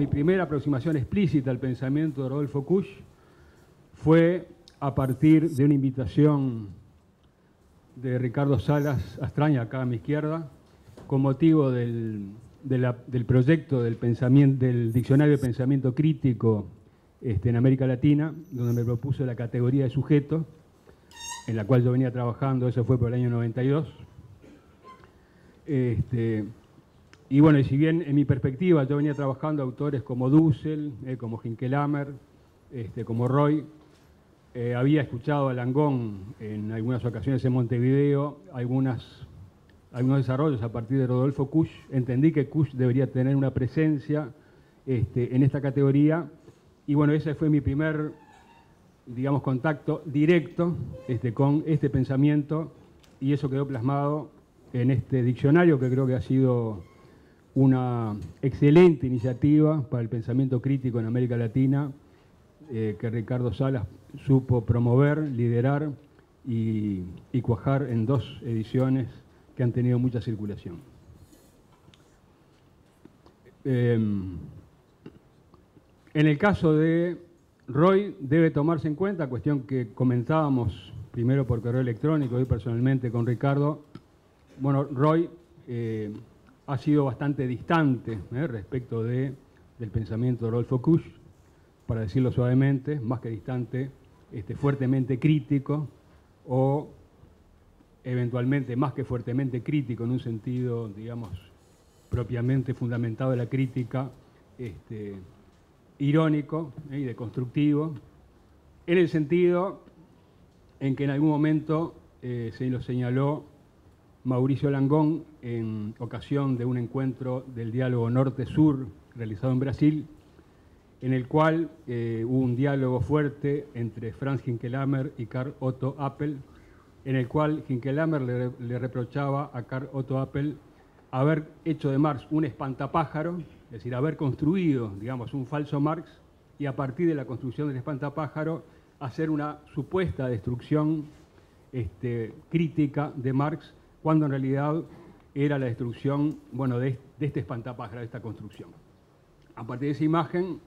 mi primera aproximación explícita al pensamiento de Rodolfo Kusch fue a partir de una invitación de Ricardo Salas Astraña, acá a mi izquierda, con motivo del proyecto del Diccionario de Pensamiento Crítico en América Latina, donde me propuso la categoría de sujeto, en la cual yo venía trabajando, eso fue por el año 92. Y bueno, y si bien en mi perspectiva yo venía trabajando autores como Dussel, como Hinckelhammer, como Roy, había escuchado a Langón en algunas ocasiones en Montevideo, algunos desarrollos a partir de Rodolfo Kusch. Entendí que Kusch debería tener una presencia en esta categoría, y bueno, ese fue mi primer, digamos, contacto directo con este pensamiento, y eso quedó plasmado en este diccionario, que creo que ha sido una excelente iniciativa para el pensamiento crítico en América Latina, que Ricardo Salas supo promover, liderar y cuajar en 2 ediciones que han tenido mucha circulación. En el caso de Roy debe tomarse en cuenta, cuestión que comentábamos primero por correo electrónico y personalmente con Ricardo. Bueno, Roy ha sido bastante distante respecto del pensamiento de Rodolfo Kusch, para decirlo suavemente, más que distante, fuertemente crítico, o eventualmente más que fuertemente crítico en un sentido, digamos, propiamente fundamentado de la crítica, irónico y deconstructivo, en el sentido en que en algún momento se lo señaló Mauricio Langón en ocasión de un encuentro del diálogo norte-sur realizado en Brasil, en el cual hubo un diálogo fuerte entre Franz Hinckelhammer y Karl Otto Appel, en el cual Hinckelhammer le reprochaba a Karl Otto Appel haber hecho de Marx un espantapájaro, es decir, haber construido, digamos, un falso Marx, y a partir de la construcción del espantapájaro hacer una supuesta destrucción crítica de Marx, cuando en realidad era la destrucción, bueno, de este espantapájaro, de esta construcción. A partir de esa imagen,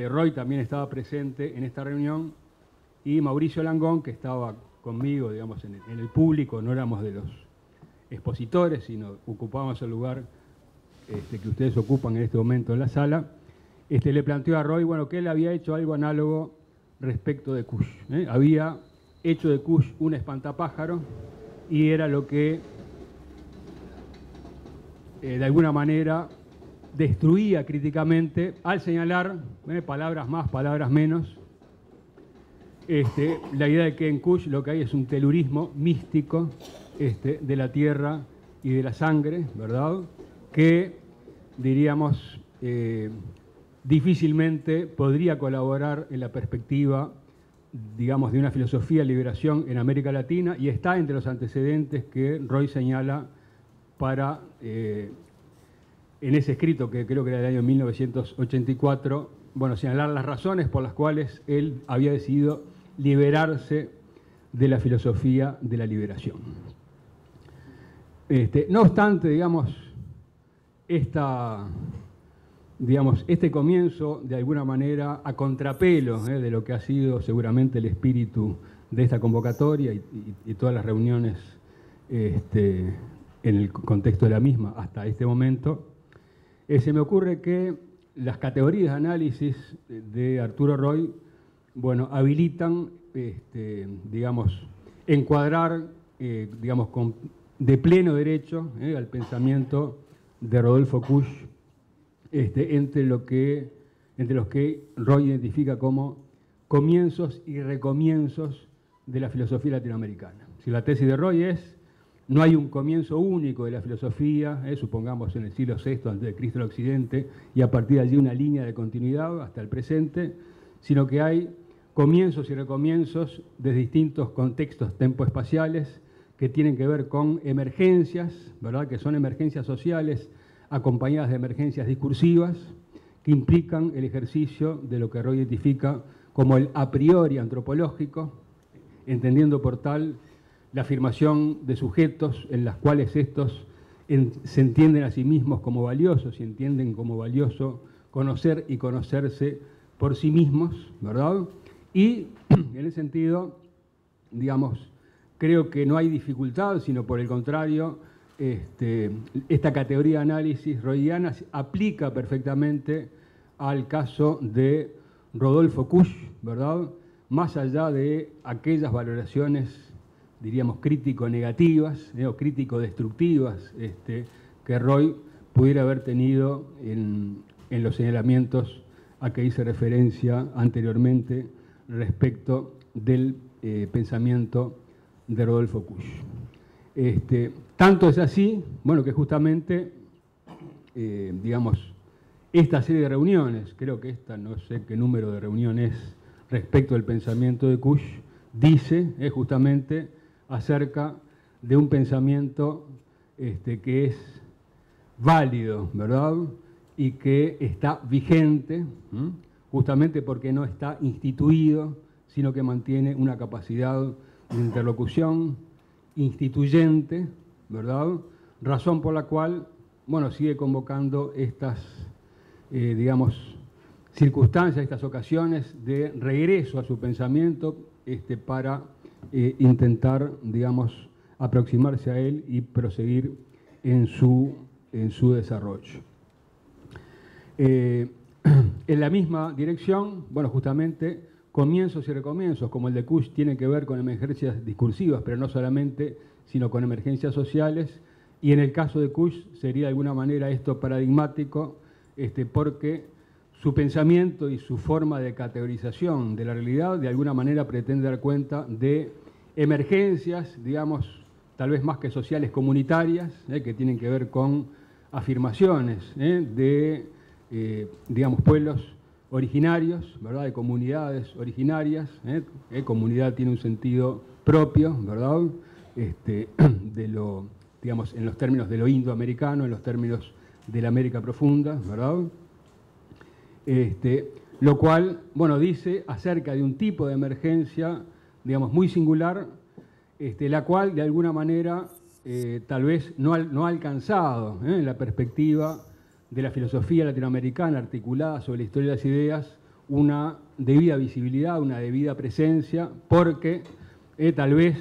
Roy también estaba presente en esta reunión, y Mauricio Langón, que estaba conmigo, digamos, en el público, no éramos de los expositores, sino ocupábamos el lugar que ustedes ocupan en este momento en la sala, le planteó a Roy, bueno, que él había hecho algo análogo respecto de Kusch. Había hecho de Kusch un espantapájaro, y era lo que de alguna manera destruía críticamente, al señalar, palabras más, palabras menos, la idea de que en Kusch lo que hay es un telurismo místico de la tierra y de la sangre, ¿verdad?, que, diríamos, difícilmente podría colaborar en la perspectiva, digamos, de una filosofía de liberación en América Latina, y está entre los antecedentes que Roy señala para, en ese escrito que creo que era del año 1984, bueno, señalar las razones por las cuales él había decidido liberarse de la filosofía de la liberación. No obstante, digamos, este comienzo, de alguna manera, a contrapelo de lo que ha sido seguramente el espíritu de esta convocatoria y todas las reuniones en el contexto de la misma hasta este momento, se me ocurre que las categorías de análisis de Arturo Roy, bueno, habilitan, digamos, encuadrar, digamos, de pleno derecho al pensamiento de Rodolfo Kusch, entre los que Roy identifica como comienzos y recomienzos de la filosofía latinoamericana. Si la tesis de Roy es: no hay un comienzo único de la filosofía, supongamos en el siglo VI antes de Cristo en Occidente, y a partir de allí una línea de continuidad hasta el presente, sino que hay comienzos y recomienzos de distintos contextos tempoespaciales que tienen que ver con emergencias, ¿verdad?, que son emergencias sociales acompañadas de emergencias discursivas, que implican el ejercicio de lo que Roy identifica como el a priori antropológico, entendiendo por tal la afirmación de sujetos en las cuales estos se entienden a sí mismos como valiosos y entienden como valioso conocer y conocerse por sí mismos, ¿verdad? Y en ese sentido, digamos, creo que no hay dificultad, sino por el contrario, esta categoría de análisis freudiana aplica perfectamente al caso de Rodolfo Kusch, ¿verdad? Más allá de aquellas valoraciones, diríamos, crítico-negativas o crítico-destructivas que Roy pudiera haber tenido en los señalamientos a que hice referencia anteriormente respecto del pensamiento de Rodolfo Kusch. Tanto es así, bueno, que justamente, digamos, esta serie de reuniones, creo que esta, no sé qué número de reuniones respecto del pensamiento de Kusch, dice justamente acerca de un pensamiento que es válido, ¿verdad? Y que está vigente, justamente porque no está instituido, sino que mantiene una capacidad de interlocución instituyente, ¿verdad? Razón por la cual, bueno, sigue convocando estas, digamos, circunstancias, estas ocasiones de regreso a su pensamiento para intentar, digamos, aproximarse a él y proseguir en su desarrollo. En la misma dirección, bueno, justamente comienzos y recomienzos, como el de Kusch, tienen que ver con emergencias discursivas, pero no solamente, sino con emergencias sociales, y en el caso de Kusch sería de alguna manera esto paradigmático, porque su pensamiento y su forma de categorización de la realidad de alguna manera pretende dar cuenta de emergencias, digamos, tal vez más que sociales, comunitarias, que tienen que ver con afirmaciones de, digamos, pueblos originarios, ¿verdad? De comunidades originarias. Comunidad tiene un sentido propio, ¿verdad? De lo, digamos, en los términos de lo indoamericano, en los términos de la América profunda, ¿verdad? Lo cual, bueno, dice acerca de un tipo de emergencia, digamos, muy singular, la cual de alguna manera tal vez no ha alcanzado en la perspectiva de la filosofía latinoamericana articulada sobre la historia de las ideas una debida visibilidad, una debida presencia, porque tal vez,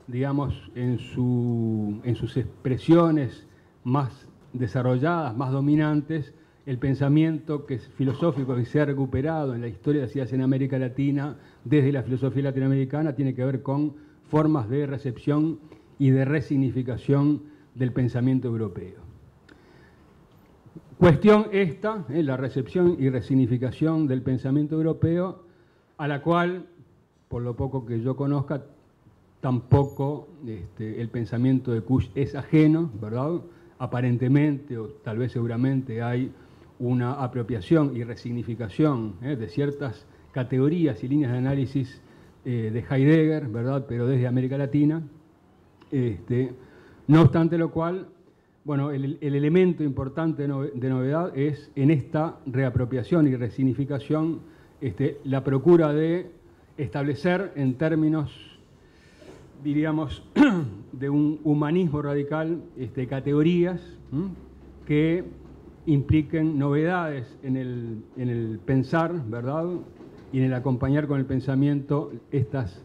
digamos, en sus expresiones más desarrolladas, más dominantes, el pensamiento que es filosófico que se ha recuperado en la historia de las ideas en América Latina desde la filosofía latinoamericana tiene que ver con formas de recepción y de resignificación del pensamiento europeo. Cuestión esta, la recepción y resignificación del pensamiento europeo, a la cual, por lo poco que yo conozca, tampoco el pensamiento de Kusch es ajeno, ¿verdad? Aparentemente, o tal vez seguramente, hay una apropiación y resignificación de ciertas categorías y líneas de análisis de Heidegger, ¿verdad? Pero desde América Latina. No obstante lo cual, bueno, el elemento importante de novedad es en esta reapropiación y resignificación la procura de establecer en términos, diríamos, de un humanismo radical, categorías que impliquen novedades en el pensar, ¿verdad? Y en el acompañar con el pensamiento estas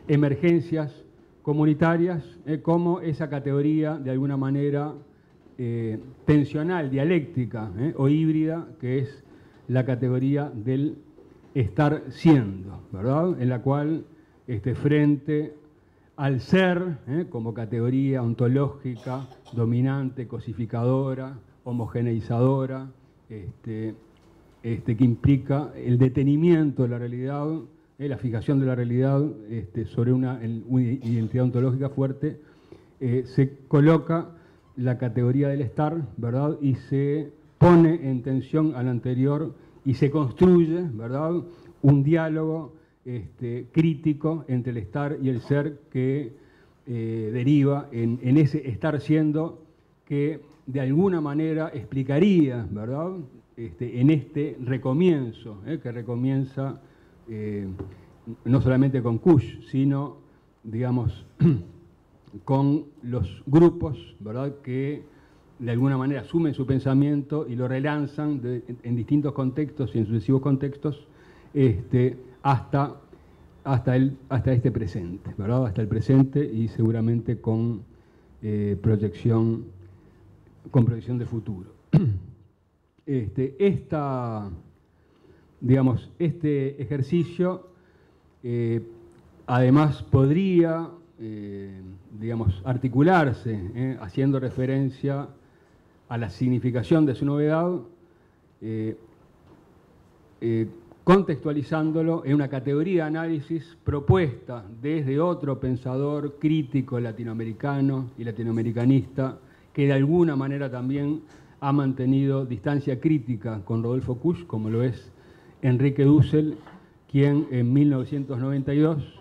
emergencias comunitarias, como esa categoría de alguna manera tensional, dialéctica o híbrida, que es la categoría del estar siendo, ¿verdad? En la cual frente al ser, como categoría ontológica, dominante, cosificadora, homogeneizadora, que implica el detenimiento de la realidad, la fijación de la realidad sobre una identidad ontológica fuerte, se coloca la categoría del estar, ¿verdad? Y se pone en tensión al anterior y se construye, ¿verdad?, un diálogo crítico entre el estar y el ser que deriva en ese estar siendo que de alguna manera explicaría, ¿verdad?, en este recomienzo, que recomienza no solamente con Kusch, sino, digamos, con los grupos, ¿verdad?, que de alguna manera asumen su pensamiento y lo relanzan en distintos contextos y en sucesivos contextos hasta este presente, ¿verdad? Hasta el presente y seguramente con proyección de futuro. Este ejercicio además podría articularse haciendo referencia a la significación de su novedad, contextualizándolo en una categoría de análisis propuesta desde otro pensador crítico latinoamericano y latinoamericanista que de alguna manera también ha mantenido distancia crítica con Rodolfo Kusch, como lo es Enrique Dussel, quien en 1992,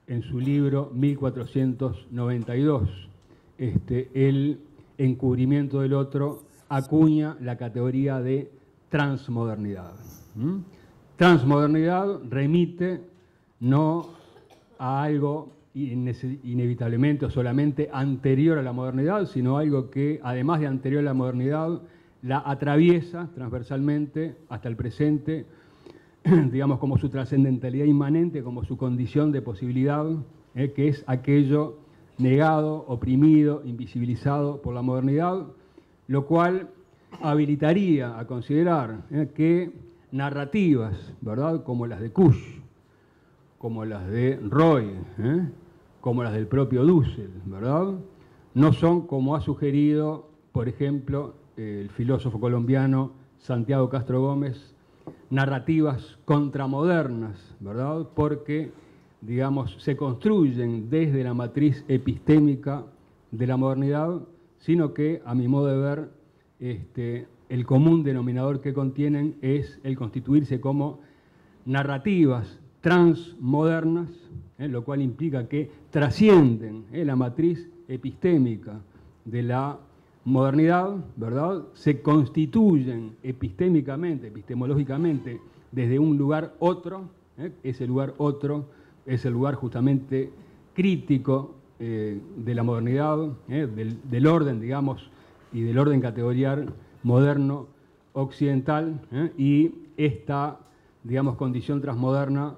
en su libro 1492, El encubrimiento del otro, acuña la categoría de transmodernidad. Transmodernidad remite no a algo inevitablemente o solamente anterior a la modernidad, sino algo que, además de anterior a la modernidad, la atraviesa transversalmente hasta el presente, digamos, como su trascendentalidad inmanente, como su condición de posibilidad, que es aquello negado, oprimido, invisibilizado por la modernidad, lo cual habilitaría a considerar que narrativas, ¿verdad?, como las de Kusch, como las de Roy, como las del propio Dussel, ¿verdad?, no son, como ha sugerido, por ejemplo, el filósofo colombiano Santiago Castro Gómez, narrativas contramodernas, ¿verdad?, porque, digamos, se construyen desde la matriz epistémica de la modernidad, sino que, a mi modo de ver, el común denominador que contienen es el constituirse como narrativas transmodernas, lo cual implica que trascienden la matriz epistémica de la modernidad, ¿verdad? Se constituyen epistémicamente, epistemológicamente, desde un lugar otro, ese lugar otro es el lugar justamente crítico de la modernidad, del orden, digamos, y del orden categorial moderno occidental, y esta, digamos, condición transmoderna,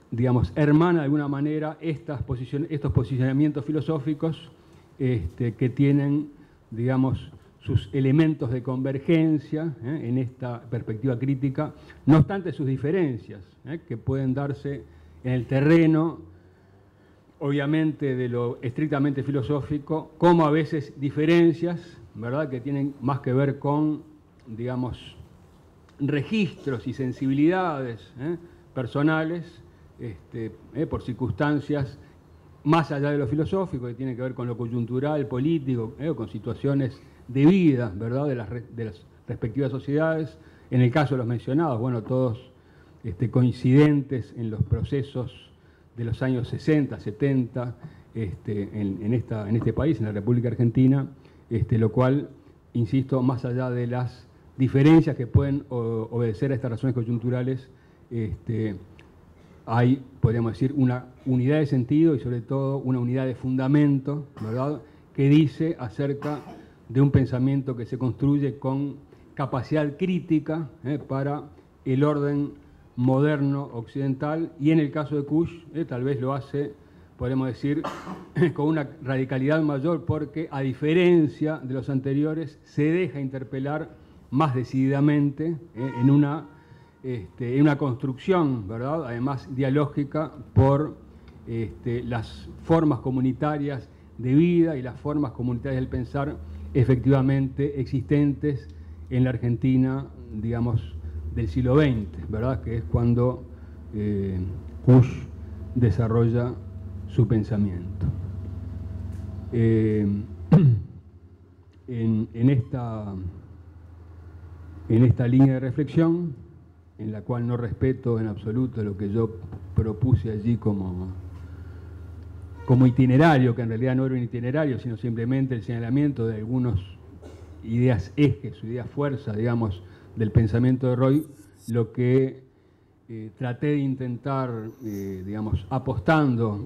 digamos, hermana de alguna manera estos posicionamientos filosóficos que tienen, digamos, sus elementos de convergencia en esta perspectiva crítica, no obstante sus diferencias, que pueden darse en el terreno, obviamente, de lo estrictamente filosófico, como a veces diferencias, ¿verdad?, que tienen más que ver con, digamos, registros y sensibilidades personales, por circunstancias más allá de lo filosófico, que tiene que ver con lo coyuntural, político, o con situaciones de vida, ¿verdad?, de las respectivas sociedades. En el caso de los mencionados, bueno, todos coincidentes en los procesos de los años 60, 70, en este país, en la República Argentina, lo cual, insisto, más allá de las diferencias que pueden obedecer a estas razones coyunturales, hay, podríamos decir, una unidad de sentido y sobre todo una unidad de fundamento, ¿verdad?, que dice acerca de un pensamiento que se construye con capacidad crítica para el orden moderno occidental, y en el caso de Kusch tal vez lo hace, podemos decir, con una radicalidad mayor, porque a diferencia de los anteriores se deja interpelar más decididamente en una construcción, ¿verdad?, además dialógica, por las formas comunitarias de vida y las formas comunitarias del pensar efectivamente existentes en la Argentina, digamos, del siglo XX, ¿verdad?, que es cuando Kusch desarrolla su pensamiento. En esta línea de reflexión, en la cual no respeto en absoluto lo que yo propuse allí como itinerario, que en realidad no era un itinerario, sino simplemente el señalamiento de algunas ideas ejes o ideas fuerza, digamos, del pensamiento de Roy, lo que traté de intentar, digamos, apostando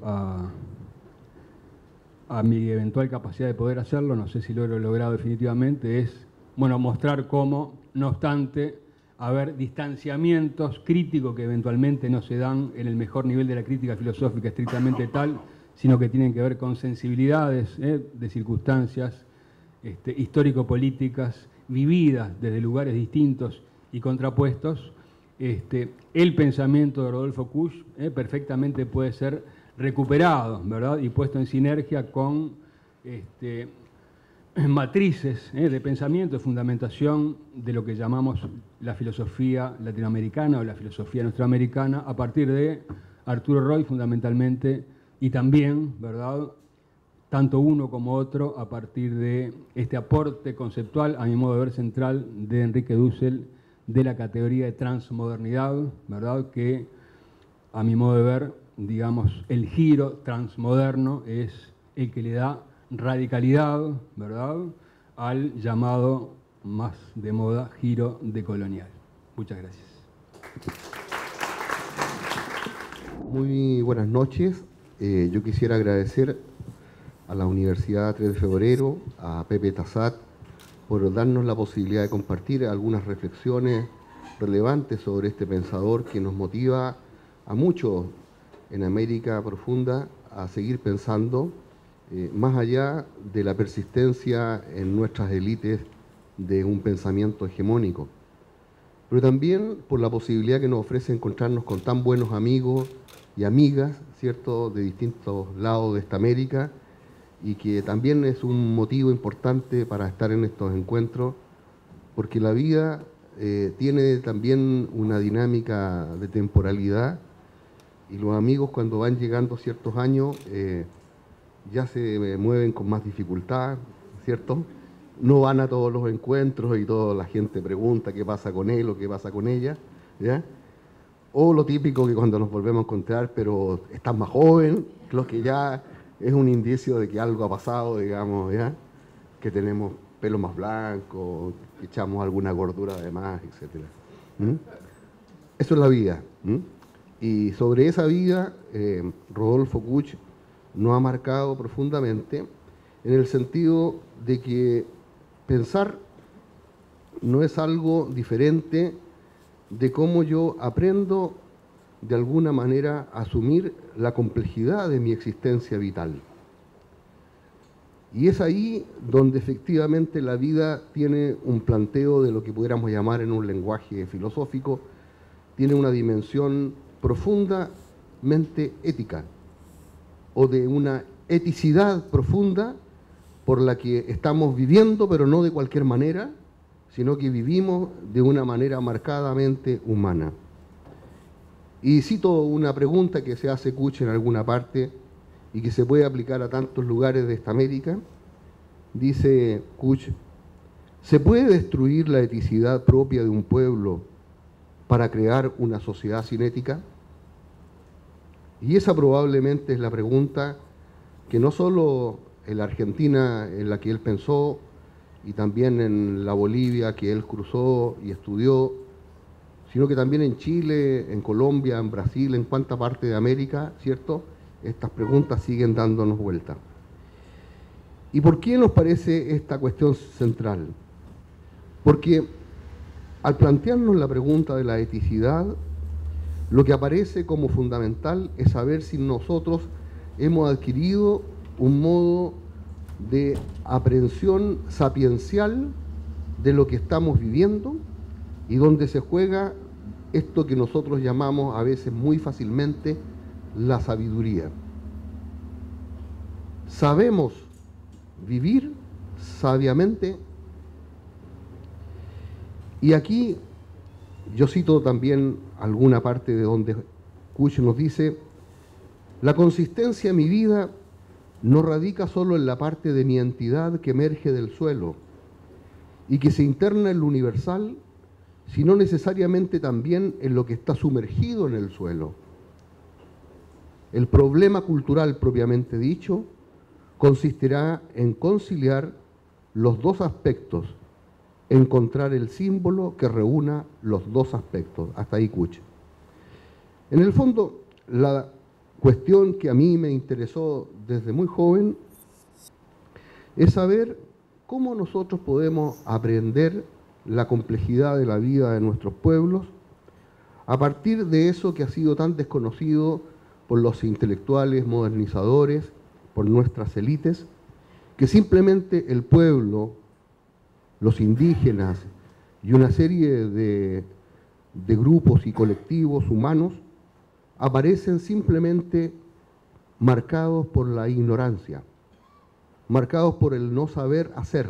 a mi eventual capacidad de poder hacerlo, no sé si lo he logrado definitivamente, es, bueno, mostrar cómo, no obstante, haber distanciamientos críticos que eventualmente no se dan en el mejor nivel de la crítica filosófica estrictamente tal, sino que tienen que ver con sensibilidades de circunstancias histórico-políticas vividas desde lugares distintos y contrapuestos. El pensamiento de Rodolfo Kusch perfectamente puede ser recuperado, ¿verdad? Y puesto en sinergia con matrices de pensamiento, de fundamentación de lo que llamamos la filosofía latinoamericana o la filosofía nuestroamericana, a partir de Arturo Roy fundamentalmente, y también, ¿verdad?, tanto uno como otro, a partir de este aporte conceptual, a mi modo de ver central, de Enrique Dussel, de la categoría de transmodernidad, ¿verdad?, que a mi modo de ver, digamos, el giro transmoderno es el que le da radicalidad, ¿verdad?, al llamado más de moda giro decolonial. Muchas gracias. Muy buenas noches. Yo quisiera agradecer a la Universidad 3 de Febrero, a Pepe Tassat, por darnos la posibilidad de compartir algunas reflexiones relevantes sobre este pensador que nos motiva a muchos en América Profunda a seguir pensando más allá de la persistencia en nuestras élites de un pensamiento hegemónico, pero también por la posibilidad que nos ofrece encontrarnos con tan buenos amigos y amigas, ¿cierto?, de distintos lados de esta América, y que también es un motivo importante para estar en estos encuentros, porque la vida tiene también una dinámica de temporalidad, y los amigos cuando van llegando ciertos años ya se mueven con más dificultad, ¿cierto? No van a todos los encuentros y toda la gente pregunta qué pasa con él o qué pasa con ella, ¿ya? O lo típico que cuando nos volvemos a encontrar, pero estás más joven, lo que ya es un indicio de que algo ha pasado, digamos, ¿ya? Que tenemos pelo más blanco, que echamos alguna gordura además, etc. Eso es la vida. Y sobre esa vida, Rodolfo Kusch nos ha marcado profundamente en el sentido de que pensar no es algo diferente de cómo yo aprendo de alguna manera a asumir la complejidad de mi existencia vital. Y es ahí donde efectivamente la vida tiene un planteo de lo que pudiéramos llamar en un lenguaje filosófico, tiene una dimensión profundamente ética, o de una eticidad profunda por la que estamos viviendo, pero no de cualquier manera, sino que vivimos de una manera marcadamente humana. Y cito una pregunta que se hace Kusch en alguna parte y que se puede aplicar a tantos lugares de esta América. Dice Kusch: ¿se puede destruir la eticidad propia de un pueblo para crear una sociedad sin ética? Y esa probablemente es la pregunta que no solo en la Argentina en la que él pensó, y también en la Bolivia que él cruzó y estudió, sino que también en Chile, en Colombia, en Brasil, en cuánta parte de América, ¿cierto? Estas preguntas siguen dándonos vuelta. ¿Y por qué nos parece esta cuestión central? Porque al plantearnos la pregunta de la eticidad, lo que aparece como fundamental es saber si nosotros hemos adquirido un modo de aprehensión sapiencial de lo que estamos viviendo y donde se juega esto que nosotros llamamos a veces muy fácilmente la sabiduría. ¿Sabemos vivir sabiamente? Y aquí yo cito también alguna parte de donde Kusch nos dice: la consistencia de mi vida no radica solo en la parte de mi entidad que emerge del suelo y que se interna en lo universal, sino necesariamente también en lo que está sumergido en el suelo. El problema cultural propiamente dicho consistirá en conciliar los dos aspectos, encontrar el símbolo que reúna los dos aspectos. Hasta ahí Kusch. En el fondo, la cuestión que a mí me interesó desde muy joven es saber cómo nosotros podemos aprender la complejidad de la vida de nuestros pueblos a partir de eso que ha sido tan desconocido por los intelectuales modernizadores, por nuestras élites, que simplemente el pueblo, los indígenas y una serie de grupos y colectivos humanos aparecen simplemente marcados por la ignorancia, marcados por el no saber hacer,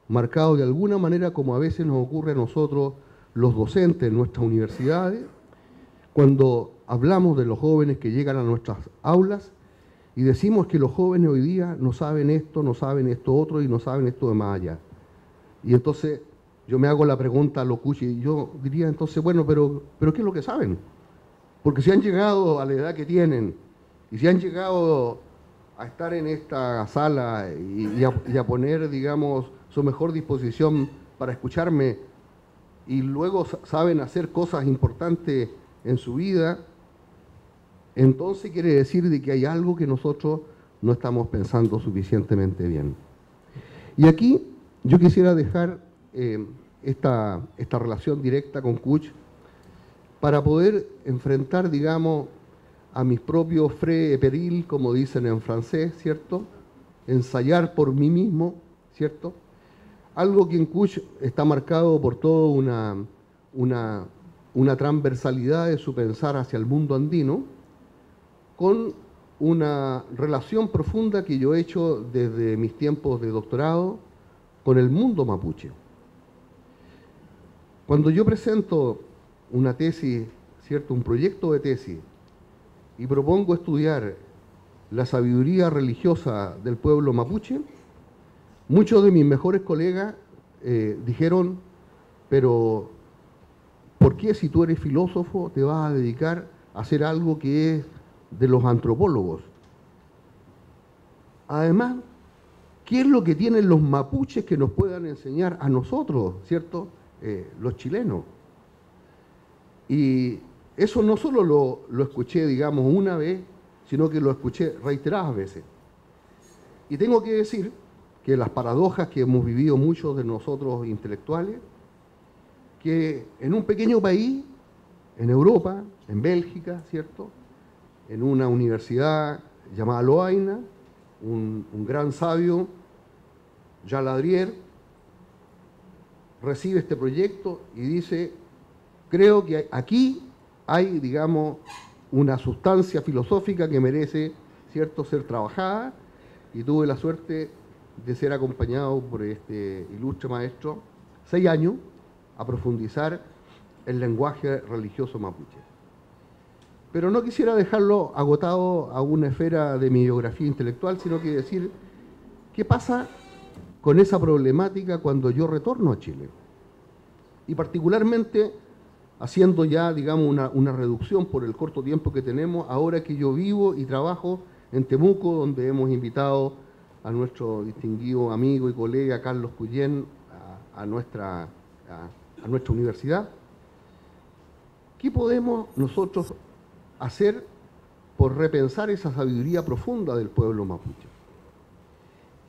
marcados de alguna manera como a veces nos ocurre a nosotros los docentes en nuestras universidades, cuando hablamos de los jóvenes que llegan a nuestras aulas y decimos que los jóvenes hoy día no saben esto otro y no saben esto de más allá. Y entonces yo me hago la pregunta a los cuchis y yo diría entonces, bueno, pero ¿qué es lo que saben? Porque si han llegado a la edad que tienen y si han llegado a estar en esta sala y a poner, digamos, su mejor disposición para escucharme y luego saben hacer cosas importantes en su vida, entonces quiere decir de que hay algo que nosotros no estamos pensando suficientemente bien. Y aquí yo quisiera dejar esta relación directa con Kuch para poder enfrentar, digamos, a mis propios frais et périls, como dicen en francés, ¿cierto? Ensayar por mí mismo, ¿cierto? Algo que en Kuch está marcado por toda una transversalidad de su pensar hacia el mundo andino, con una relación profunda que yo he hecho desde mis tiempos de doctorado con el mundo mapuche. Cuando yo presento una tesis, ¿cierto? Un proyecto de tesis, y propongo estudiar la sabiduría religiosa del pueblo mapuche, muchos de mis mejores colegas dijeron, pero ¿por qué si tú eres filósofo te vas a dedicar a hacer algo que es de los antropólogos? Además, ¿qué es lo que tienen los mapuches que nos puedan enseñar a nosotros, ¿cierto? Los chilenos. Y eso no solo lo escuché, digamos, una vez, sino que lo escuché reiteradas veces. Y tengo que decir que las paradojas que hemos vivido muchos de nosotros intelectuales, que en un pequeño país, en Europa, en Bélgica, ¿cierto?, en una universidad llamada Loaina, un gran sabio, Jean Ladrier, recibe este proyecto y dice, creo que aquí hay, digamos, una sustancia filosófica que merece, ¿cierto?, ser trabajada, y tuve la suerte de ser acompañado por este ilustre maestro 6 años a profundizar el lenguaje religioso mapuche. Pero no quisiera dejarlo agotado a una esfera de mi biografía intelectual, sino que decir, ¿qué pasa con esa problemática cuando yo retorno a Chile? Y particularmente haciendo ya, digamos, una reducción por el corto tiempo que tenemos, ahora que yo vivo y trabajo en Temuco, donde hemos invitado a nuestro distinguido amigo y colega Carlos Cuyén a nuestra universidad. ¿Qué podemos nosotros hacer por repensar esa sabiduría profunda del pueblo mapuche?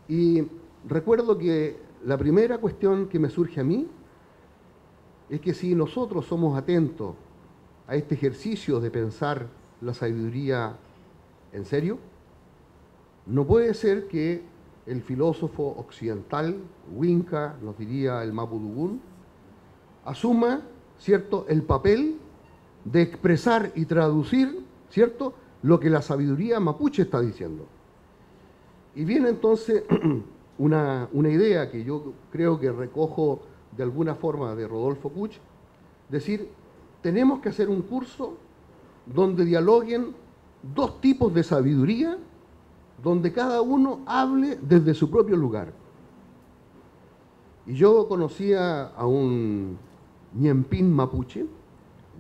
Y recuerdo que la primera cuestión que me surge a mí es que si nosotros somos atentos a este ejercicio de pensar la sabiduría en serio, no puede ser que el filósofo occidental, Winca, nos diría el Mapudungun, asuma, ¿cierto?, el papel de expresar y traducir, ¿cierto?, lo que la sabiduría mapuche está diciendo. Y viene entonces una idea que yo creo que recojo de alguna forma de Rodolfo Kuch, decir, tenemos que hacer un curso donde dialoguen dos tipos de sabiduría, donde cada uno hable desde su propio lugar. Y yo conocía a un ñempín mapuche.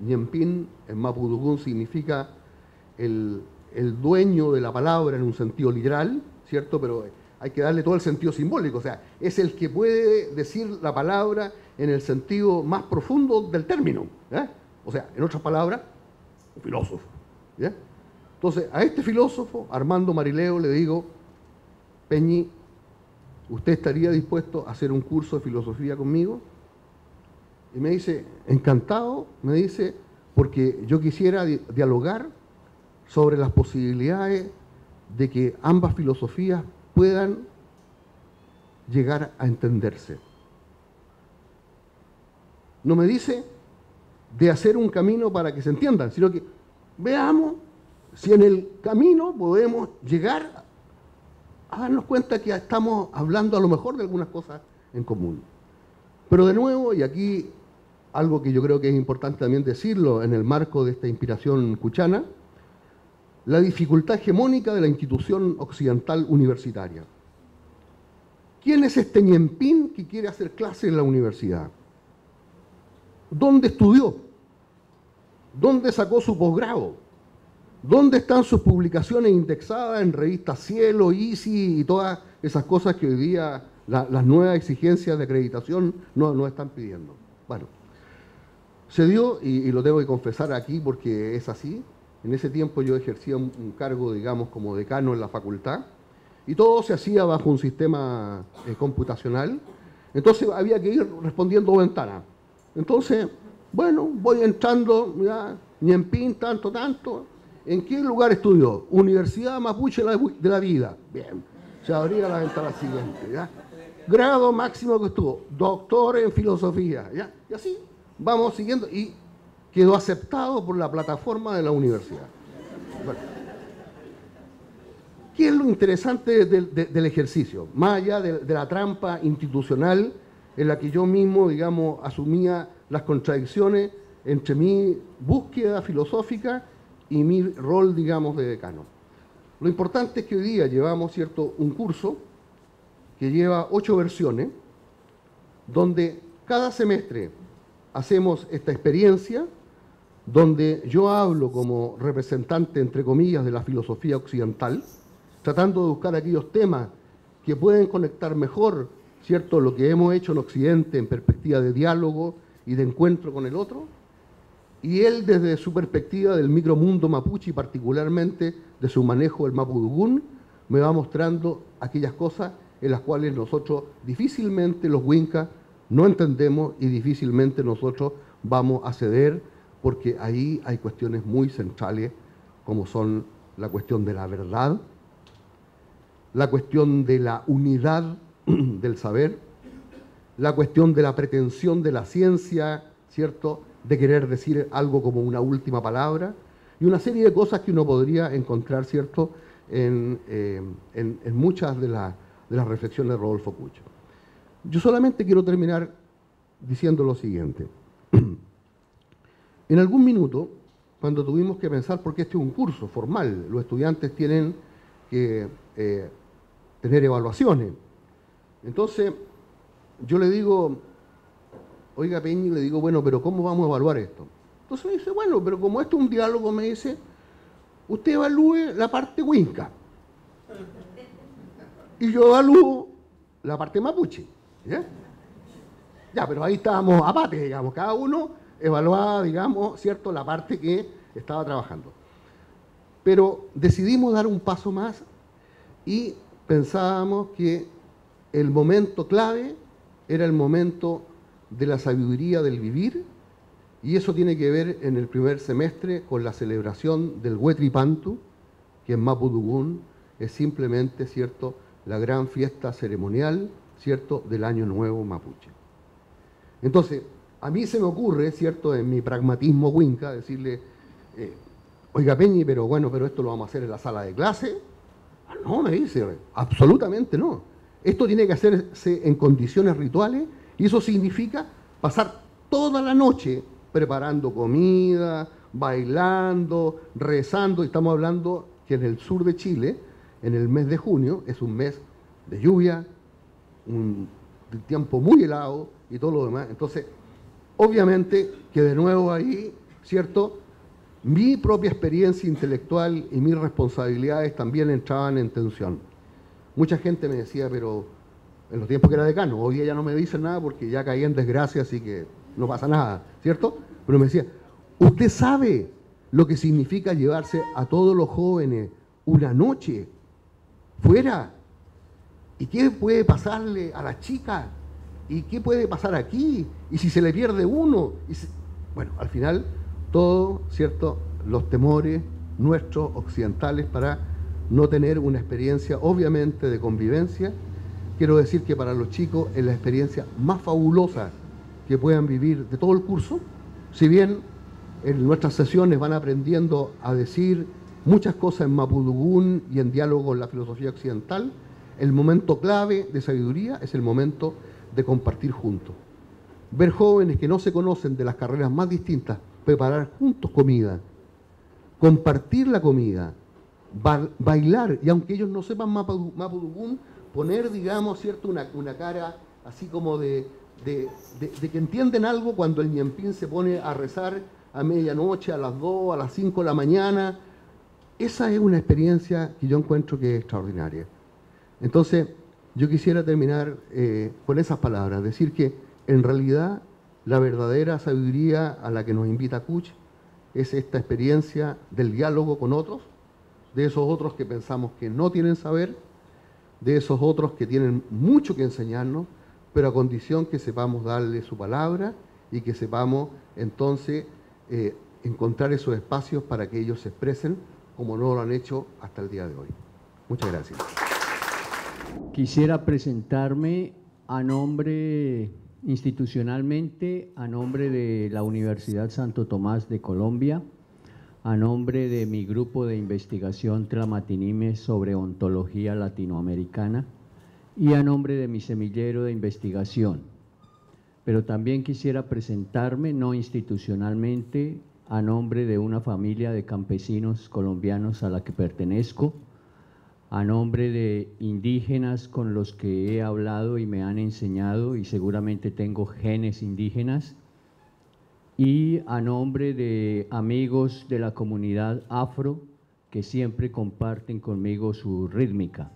Ñempín en Mapudungun significa el dueño de la palabra en un sentido literal, ¿cierto? Pero hay que darle todo el sentido simbólico, o sea, es el que puede decir la palabra en el sentido más profundo del término, ¿eh? O sea, en otras palabras, un filósofo, ¿ya? Entonces, a este filósofo, Armando Marileo, le digo, Peñi, ¿usted estaría dispuesto a hacer un curso de filosofía conmigo? Y me dice, encantado, me dice, porque yo quisiera dialogar sobre las posibilidades de que ambas filosofías puedan llegar a entenderse. No me dice de hacer un camino para que se entiendan, sino que veamos si en el camino podemos llegar a darnos cuenta que estamos hablando a lo mejor de algunas cosas en común. Pero de nuevo, y aquí algo que yo creo que es importante también decirlo en el marco de esta inspiración cuchana, la dificultad hegemónica de la institución occidental universitaria. ¿Quién es este ñempín que quiere hacer clase en la universidad? ¿Dónde estudió? ¿Dónde sacó su posgrado? ¿Dónde están sus publicaciones indexadas en revistas Cielo, Easy y todas esas cosas que hoy día las nuevas exigencias de acreditación nos están pidiendo? Bueno, se dio, y lo tengo que confesar aquí porque es así, en ese tiempo yo ejercía un cargo, digamos, como decano en la facultad, y todo se hacía bajo un sistema computacional, entonces había que ir respondiendo ventanas. Entonces, bueno, voy entrando, ya, ñempín, tanto, ¿en qué lugar estudió? Universidad Mapuche de la Vida. Bien, se abría la ventana siguiente, ¿ya? Grado máximo que estuvo, doctor en filosofía, ¿ya? Y así vamos siguiendo, y quedó aceptado por la plataforma de la universidad. Bueno, ¿qué es lo interesante del ejercicio? Más allá de la trampa institucional en la que yo mismo, digamos, asumía las contradicciones entre mi búsqueda filosófica y mi rol, digamos, de decano. Lo importante es que hoy día llevamos, ¿cierto?, un curso que lleva 8 versiones, donde cada semestre hacemos esta experiencia, donde yo hablo como representante, entre comillas, de la filosofía occidental, tratando de buscar aquellos temas que pueden conectar mejor, ¿cierto?, lo que hemos hecho en Occidente en perspectiva de diálogo y de encuentro con el otro, y él desde su perspectiva del micromundo mapuche y particularmente de su manejo del mapudungún, me va mostrando aquellas cosas en las cuales nosotros difícilmente los huincas no entendemos y difícilmente nosotros vamos a ceder, porque ahí hay cuestiones muy centrales como son la cuestión de la verdad, la cuestión de la unidad del saber, la cuestión de la pretensión de la ciencia, ¿cierto?, de querer decir algo como una última palabra, y una serie de cosas que uno podría encontrar, ¿cierto?, en muchas de las reflexiones de Rodolfo Kusch. Yo solamente quiero terminar diciendo lo siguiente. En algún minuto, cuando tuvimos que pensar, porque este es un curso formal, los estudiantes tienen que tener evaluaciones. Entonces, yo le digo, oiga Peñi, le digo, bueno, pero ¿cómo vamos a evaluar esto? Entonces me dice, bueno, pero como esto es un diálogo, me dice, usted evalúe la parte huinca. Y yo evalúo la parte mapuche. ¿Ya? Ya, pero ahí estábamos aparte, digamos, cada uno evaluaba, digamos, ¿cierto?, la parte que estaba trabajando. Pero decidimos dar un paso más y pensábamos que el momento clave era el momento de la sabiduría del vivir, y eso tiene que ver en el primer semestre con la celebración del Huetripantu, que en Mapudungún es simplemente, ¿cierto?, la gran fiesta ceremonial, ¿cierto?, del Año Nuevo Mapuche. Entonces, a mí se me ocurre, ¿cierto?, en mi pragmatismo huinca, decirle, oiga Peñi, pero bueno, pero esto lo vamos a hacer en la sala de clase. Ah, no, me dice, absolutamente no. Esto tiene que hacerse en condiciones rituales, y eso significa pasar toda la noche preparando comida, bailando, rezando, y estamos hablando que en el sur de Chile, en el mes de junio, es un mes de lluvia, un tiempo muy helado y todo lo demás. Entonces, obviamente que de nuevo ahí, ¿cierto?, mi propia experiencia intelectual y mis responsabilidades también entraban en tensión. Mucha gente me decía, pero en los tiempos que era decano, hoy día ya no me dicen nada porque ya caí en desgracia, así que no pasa nada, ¿cierto? Pero me decía, ¿usted sabe lo que significa llevarse a todos los jóvenes una noche fuera ¿Y qué puede pasarle a la chica? ¿Y qué puede pasar aquí? ¿Y si se le pierde uno? Bueno, al final, todo, ¿cierto? Los temores nuestros occidentales para no tener una experiencia, obviamente, de convivencia. Quiero decir que para los chicos es la experiencia más fabulosa que puedan vivir de todo el curso. Si bien en nuestras sesiones van aprendiendo a decir muchas cosas en mapudungún y en diálogo con la filosofía occidental, el momento clave de sabiduría es el momento de compartir juntos. Ver jóvenes que no se conocen de las carreras más distintas, preparar juntos comida, compartir la comida, bailar, y aunque ellos no sepan mapudungún, poner, digamos, ¿cierto?, una cara así como de que entienden algo cuando el ñempín se pone a rezar a medianoche, a las 2, a las 5 de la mañana. Esa es una experiencia que yo encuentro que es extraordinaria. Entonces, yo quisiera terminar con esas palabras, decir que en realidad la verdadera sabiduría a la que nos invita Kuch es esta experiencia del diálogo con otros, de esos otros que pensamos que no tienen saber, de esos otros que tienen mucho que enseñarnos, pero a condición que sepamos darle su palabra y que sepamos entonces encontrar esos espacios para que ellos se expresen como no lo han hecho hasta el día de hoy. Muchas gracias. Quisiera presentarme a nombre, institucionalmente, a nombre de la Universidad Santo Tomás de Colombia, a nombre de mi grupo de investigación Tlamatinime sobre ontología latinoamericana y a nombre de mi semillero de investigación. Pero también quisiera presentarme, no institucionalmente, a nombre de una familia de campesinos colombianos a la que pertenezco, a nombre de indígenas con los que he hablado y me han enseñado, y seguramente tengo genes indígenas, y a nombre de amigos de la comunidad afro que siempre comparten conmigo su rítmica.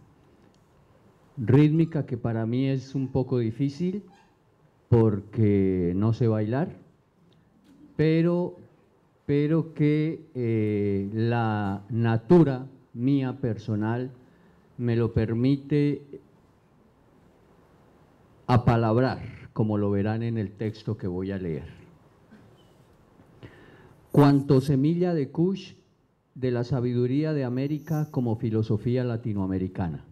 Rítmica que para mí es un poco difícil porque no sé bailar, pero que la natura mía personal me lo permite apalabrar, como lo verán en el texto que voy a leer. Cuanto semilla de Kuch de la sabiduría de América como filosofía latinoamericana.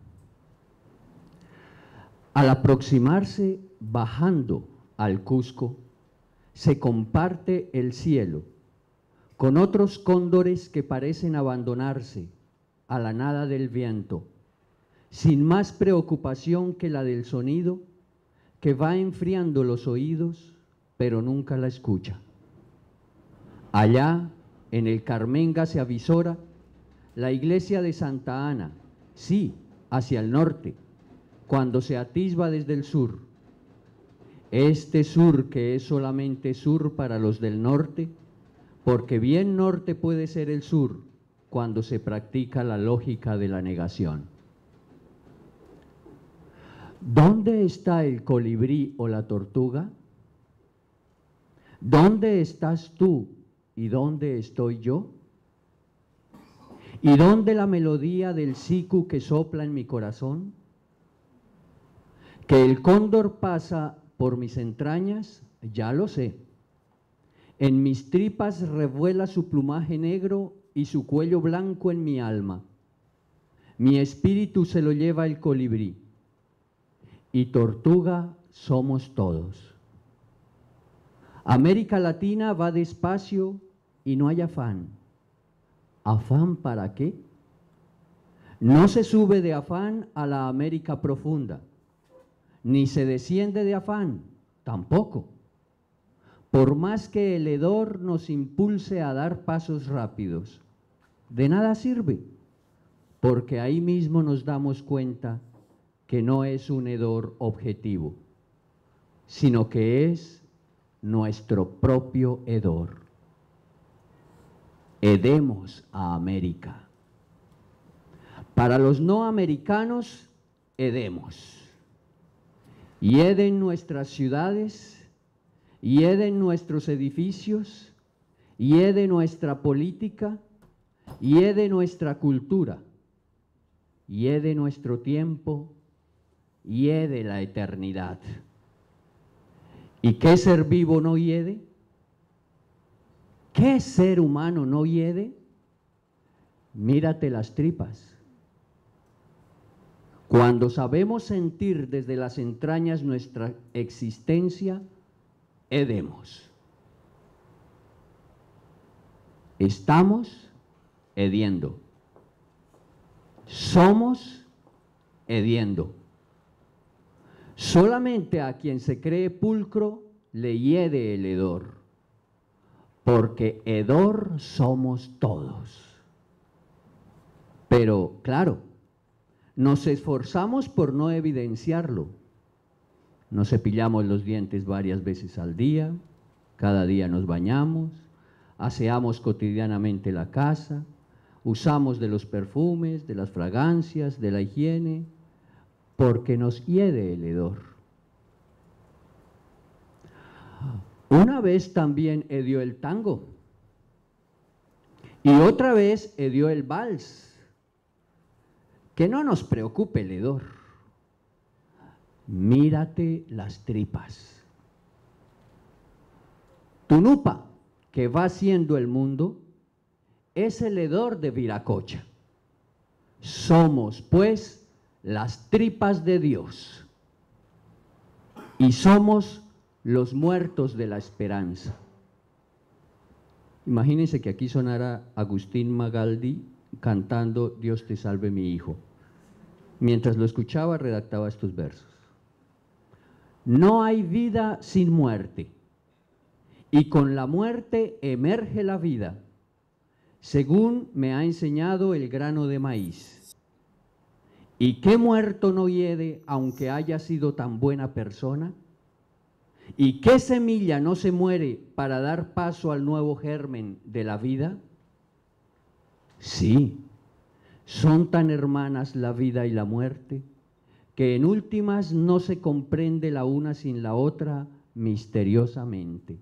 Al aproximarse bajando al Cusco, se comparte el cielo con otros cóndores que parecen abandonarse a la nada del viento, sin más preocupación que la del sonido que va enfriando los oídos, pero nunca la escucha. Allá, en el Carmenga se avisora la iglesia de Santa Ana, sí, hacia el norte, cuando se atisba desde el sur. Este sur que es solamente sur para los del norte, porque bien norte puede ser el sur cuando se practica la lógica de la negación. ¿Dónde está el colibrí o la tortuga? ¿Dónde estás tú y dónde estoy yo? ¿Y dónde la melodía del siku que sopla en mi corazón? Que el cóndor pasa por mis entrañas, ya lo sé. En mis tripas revuela su plumaje negro y su cuello blanco en mi alma. Mi espíritu se lo lleva el colibrí. Y tortuga somos todos. América Latina va despacio y no hay afán. ¿Afán para qué? No se sube de afán a la América profunda, ni se desciende de afán, tampoco. Por más que el hedor nos impulse a dar pasos rápidos, de nada sirve, porque ahí mismo nos damos cuenta que no es un hedor objetivo, sino que es nuestro propio hedor. Hedemos a América. Para los no americanos, hedemos. Heden nuestras ciudades, heden nuestros edificios, heden nuestra política, heden nuestra cultura, heden nuestro tiempo, hiede la eternidad. ¿Y qué ser vivo no hiede? ¿Qué ser humano no hiede? Mírate las tripas. Cuando sabemos sentir desde las entrañas nuestra existencia, hedemos. Estamos hediendo. Somos hediendo. Solamente a quien se cree pulcro le hiede el hedor, porque hedor somos todos. Pero, claro, nos esforzamos por no evidenciarlo. Nos cepillamos los dientes varias veces al día, cada día nos bañamos, aseamos cotidianamente la casa, usamos de los perfumes, de las fragancias, de la higiene, porque nos hiede el hedor. Una vez también hedió el tango, y otra vez hedió el vals. Que no nos preocupe el hedor. Mírate las tripas. Tu nupa, que va haciendo el mundo, es el hedor de Viracocha. Somos, pues, las tripas de Dios. Y somos los muertos de la esperanza. Imagínense que aquí sonara Agustín Magaldi cantando Dios te salve mi hijo. Mientras lo escuchaba, redactaba estos versos. No hay vida sin muerte, y con la muerte emerge la vida, según me ha enseñado el grano de maíz. ¿Y qué muerto no hiede, aunque haya sido tan buena persona? ¿Y qué semilla no se muere para dar paso al nuevo germen de la vida? Sí, son tan hermanas la vida y la muerte, que en últimas no se comprende la una sin la otra misteriosamente.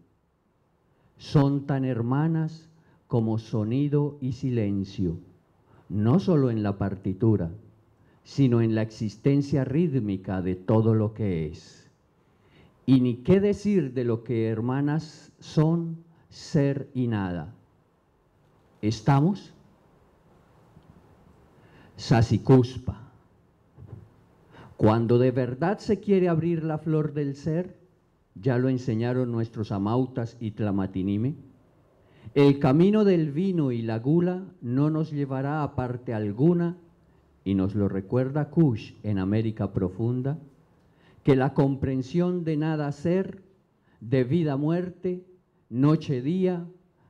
Son tan hermanas como sonido y silencio, no solo en la partitura, sino en la existencia rítmica de todo lo que es. Y ni qué decir de lo que hermanas son ser y nada. ¿Estamos? Sasicuspa. Cuando de verdad se quiere abrir la flor del ser, ya lo enseñaron nuestros amautas y Tlamatinime, el camino del vino y la gula no nos llevará a parte alguna, y nos lo recuerda Kush en América Profunda, que la comprensión de nada ser, de vida-muerte, noche-día,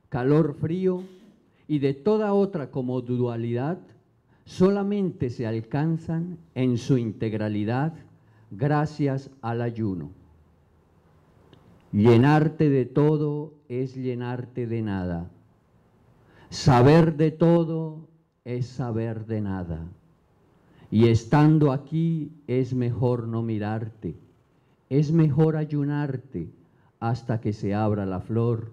calor-frío y de toda otra como dualidad, solamente se alcanzan en su integralidad gracias al ayuno. Llenarte de todo es llenarte de nada. Saber de todo es saber de nada. Y estando aquí es mejor no mirarte, es mejor ayunarte hasta que se abra la flor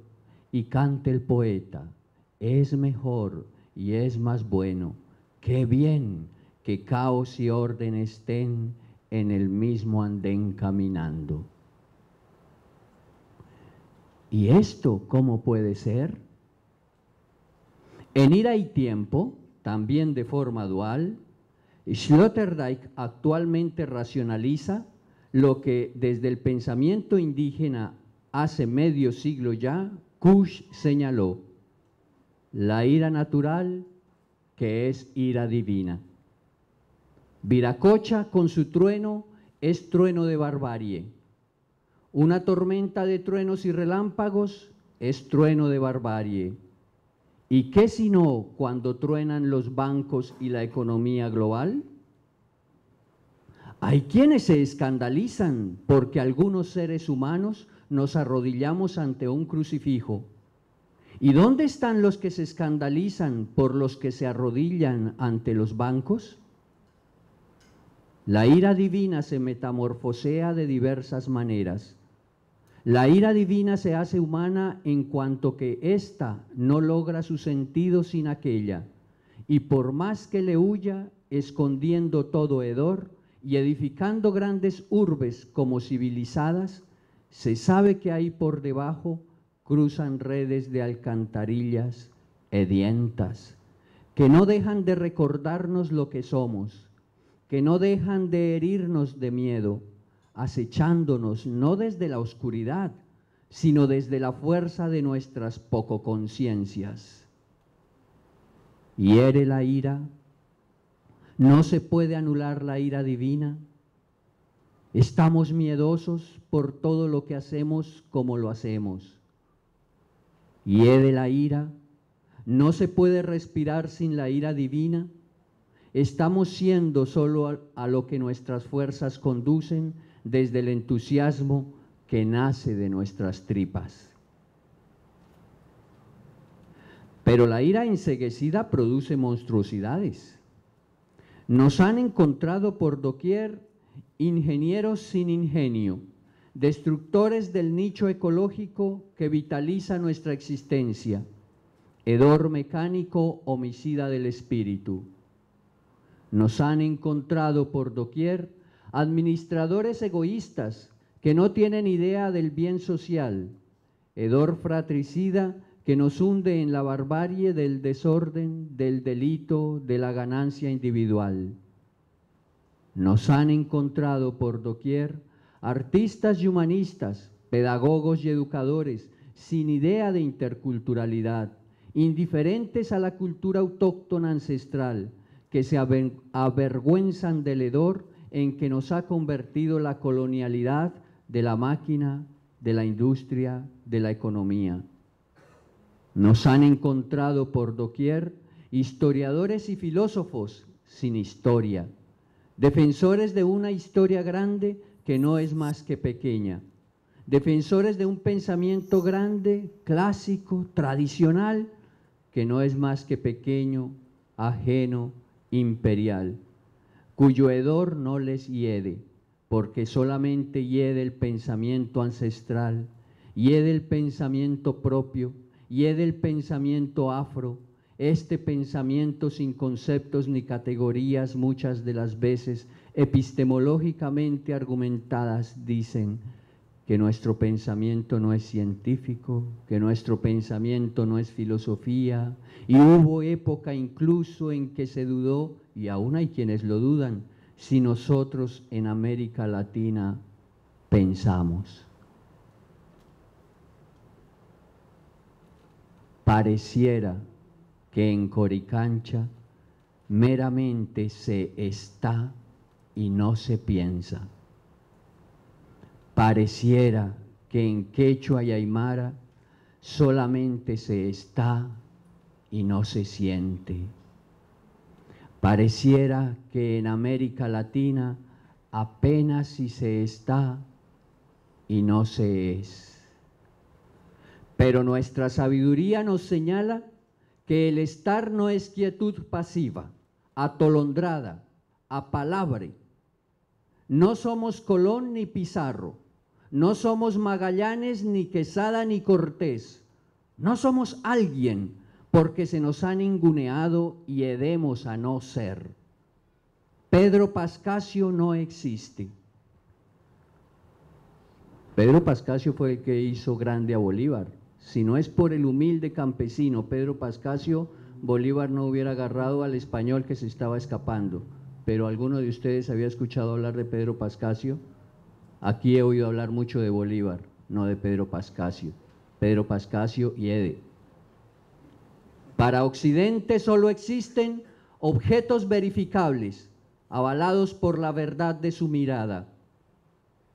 y cante el poeta. Es mejor y es más bueno. Qué bien que caos y orden estén en el mismo andén caminando. ¿Y esto cómo puede ser? En ira y tiempo, también de forma dual, Sloterdijk actualmente racionaliza lo que desde el pensamiento indígena hace medio siglo ya, Kush señaló: la ira natural, que es ira divina. Viracocha con su trueno es trueno de barbarie. Una tormenta de truenos y relámpagos es trueno de barbarie. ¿Y qué sino cuando truenan los bancos y la economía global? Hay quienes se escandalizan porque algunos seres humanos nos arrodillamos ante un crucifijo. ¿Y dónde están los que se escandalizan por los que se arrodillan ante los bancos? La ira divina se metamorfosea de diversas maneras. La ira divina se hace humana en cuanto que ésta no logra su sentido sin aquella, y por más que le huya, escondiendo todo hedor y edificando grandes urbes como civilizadas, se sabe que ahí por debajo cruzan redes de alcantarillas hedientas, que no dejan de recordarnos lo que somos, que no dejan de herirnos de miedo, acechándonos no desde la oscuridad, sino desde la fuerza de nuestras pococonciencias. Hiere la ira, no se puede anular la ira divina. Estamos miedosos por todo lo que hacemos como lo hacemos. Hiere la ira, no se puede respirar sin la ira divina. Estamos siendo solo a lo que nuestras fuerzas conducen desde el entusiasmo que nace de nuestras tripas. Pero la ira enceguecida produce monstruosidades. Nos han encontrado por doquier ingenieros sin ingenio, destructores del nicho ecológico que vitaliza nuestra existencia, hedor mecánico homicida del espíritu. Nos han encontrado por doquier administradores egoístas que no tienen idea del bien social, hedor fratricida que nos hunde en la barbarie del desorden, del delito, de la ganancia individual. Nos han encontrado por doquier artistas y humanistas, pedagogos y educadores, sin idea de interculturalidad, indiferentes a la cultura autóctona ancestral, que se avergüenzan del hedor en que nos ha convertido la colonialidad de la máquina, de la industria, de la economía. Nos han encontrado por doquier historiadores y filósofos sin historia, defensores de una historia grande que no es más que pequeña, defensores de un pensamiento grande, clásico, tradicional, que no es más que pequeño, ajeno, imperial, cuyo hedor no les hiede, porque solamente hiede el pensamiento ancestral, hiede el pensamiento propio, hiede el pensamiento afro, este pensamiento sin conceptos ni categorías, muchas de las veces epistemológicamente argumentadas, dicen que nuestro pensamiento no es científico, que nuestro pensamiento no es filosofía, y hubo época incluso en que se dudó, y aún hay quienes lo dudan, si nosotros en América Latina pensamos. Pareciera que en Coricancha meramente se está y no se piensa. Pareciera que en Quechua y Aymara solamente se está y no se siente. Pareciera que en América Latina apenas si se está y no se es. Pero nuestra sabiduría nos señala que el estar no es quietud pasiva, atolondrada, apalabre. No somos Colón ni Pizarro, no somos Magallanes, ni Quesada, ni Cortés. No somos alguien porque se nos han ninguneado y hedemos a no ser. Pedro Pascasio no existe. Pedro Pascasio fue el que hizo grande a Bolívar. Si no es por el humilde campesino Pedro Pascasio, Bolívar no hubiera agarrado al español que se estaba escapando. Pero ¿alguno de ustedes había escuchado hablar de Pedro Pascasio? Aquí he oído hablar mucho de Bolívar, no de Pedro Pascasio. Pedro Pascasio y Ede. Para Occidente solo existen objetos verificables, avalados por la verdad de su mirada.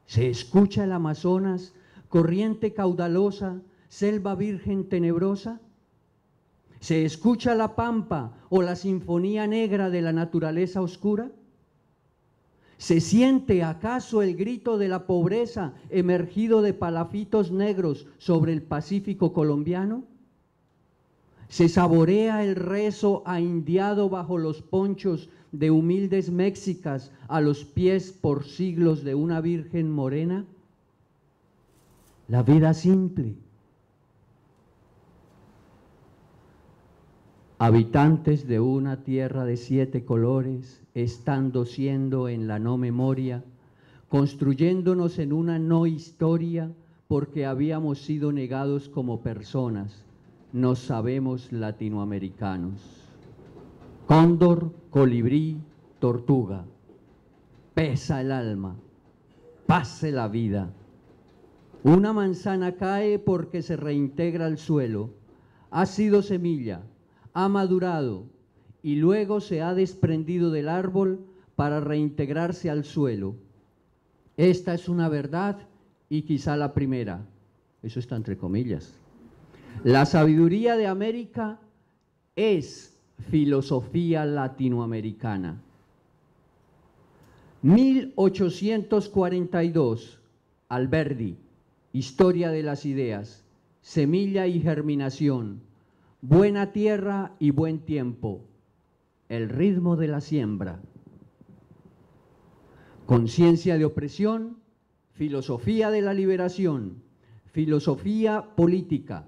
Se escucha el Amazonas, corriente caudalosa, selva virgen tenebrosa. ¿Se escucha la pampa o la sinfonía negra de la naturaleza oscura? ¿Se siente acaso el grito de la pobreza emergido de palafitos negros sobre el Pacífico colombiano? ¿Se saborea el rezo ahindiado bajo los ponchos de humildes mexicas a los pies por siglos de una virgen morena? La vida simple. habitantes de una tierra de 7 colores, estando siendo en la no memoria, construyéndonos en una no historia, porque habíamos sido negados como personas, nos sabemos latinoamericanos. Cóndor, colibrí, tortuga, pesa el alma, pase la vida. Una manzana cae porque se reintegra al suelo, ha sido semilla, ha madurado y luego se ha desprendido del árbol para reintegrarse al suelo. Esta es una verdad y quizá la primera. Eso está entre comillas. La sabiduría de América es filosofía latinoamericana. 1842, Alberdi, Historia de las ideas, semilla y germinación, buena tierra y buen tiempo, el ritmo de la siembra. Conciencia de opresión, filosofía de la liberación, filosofía política,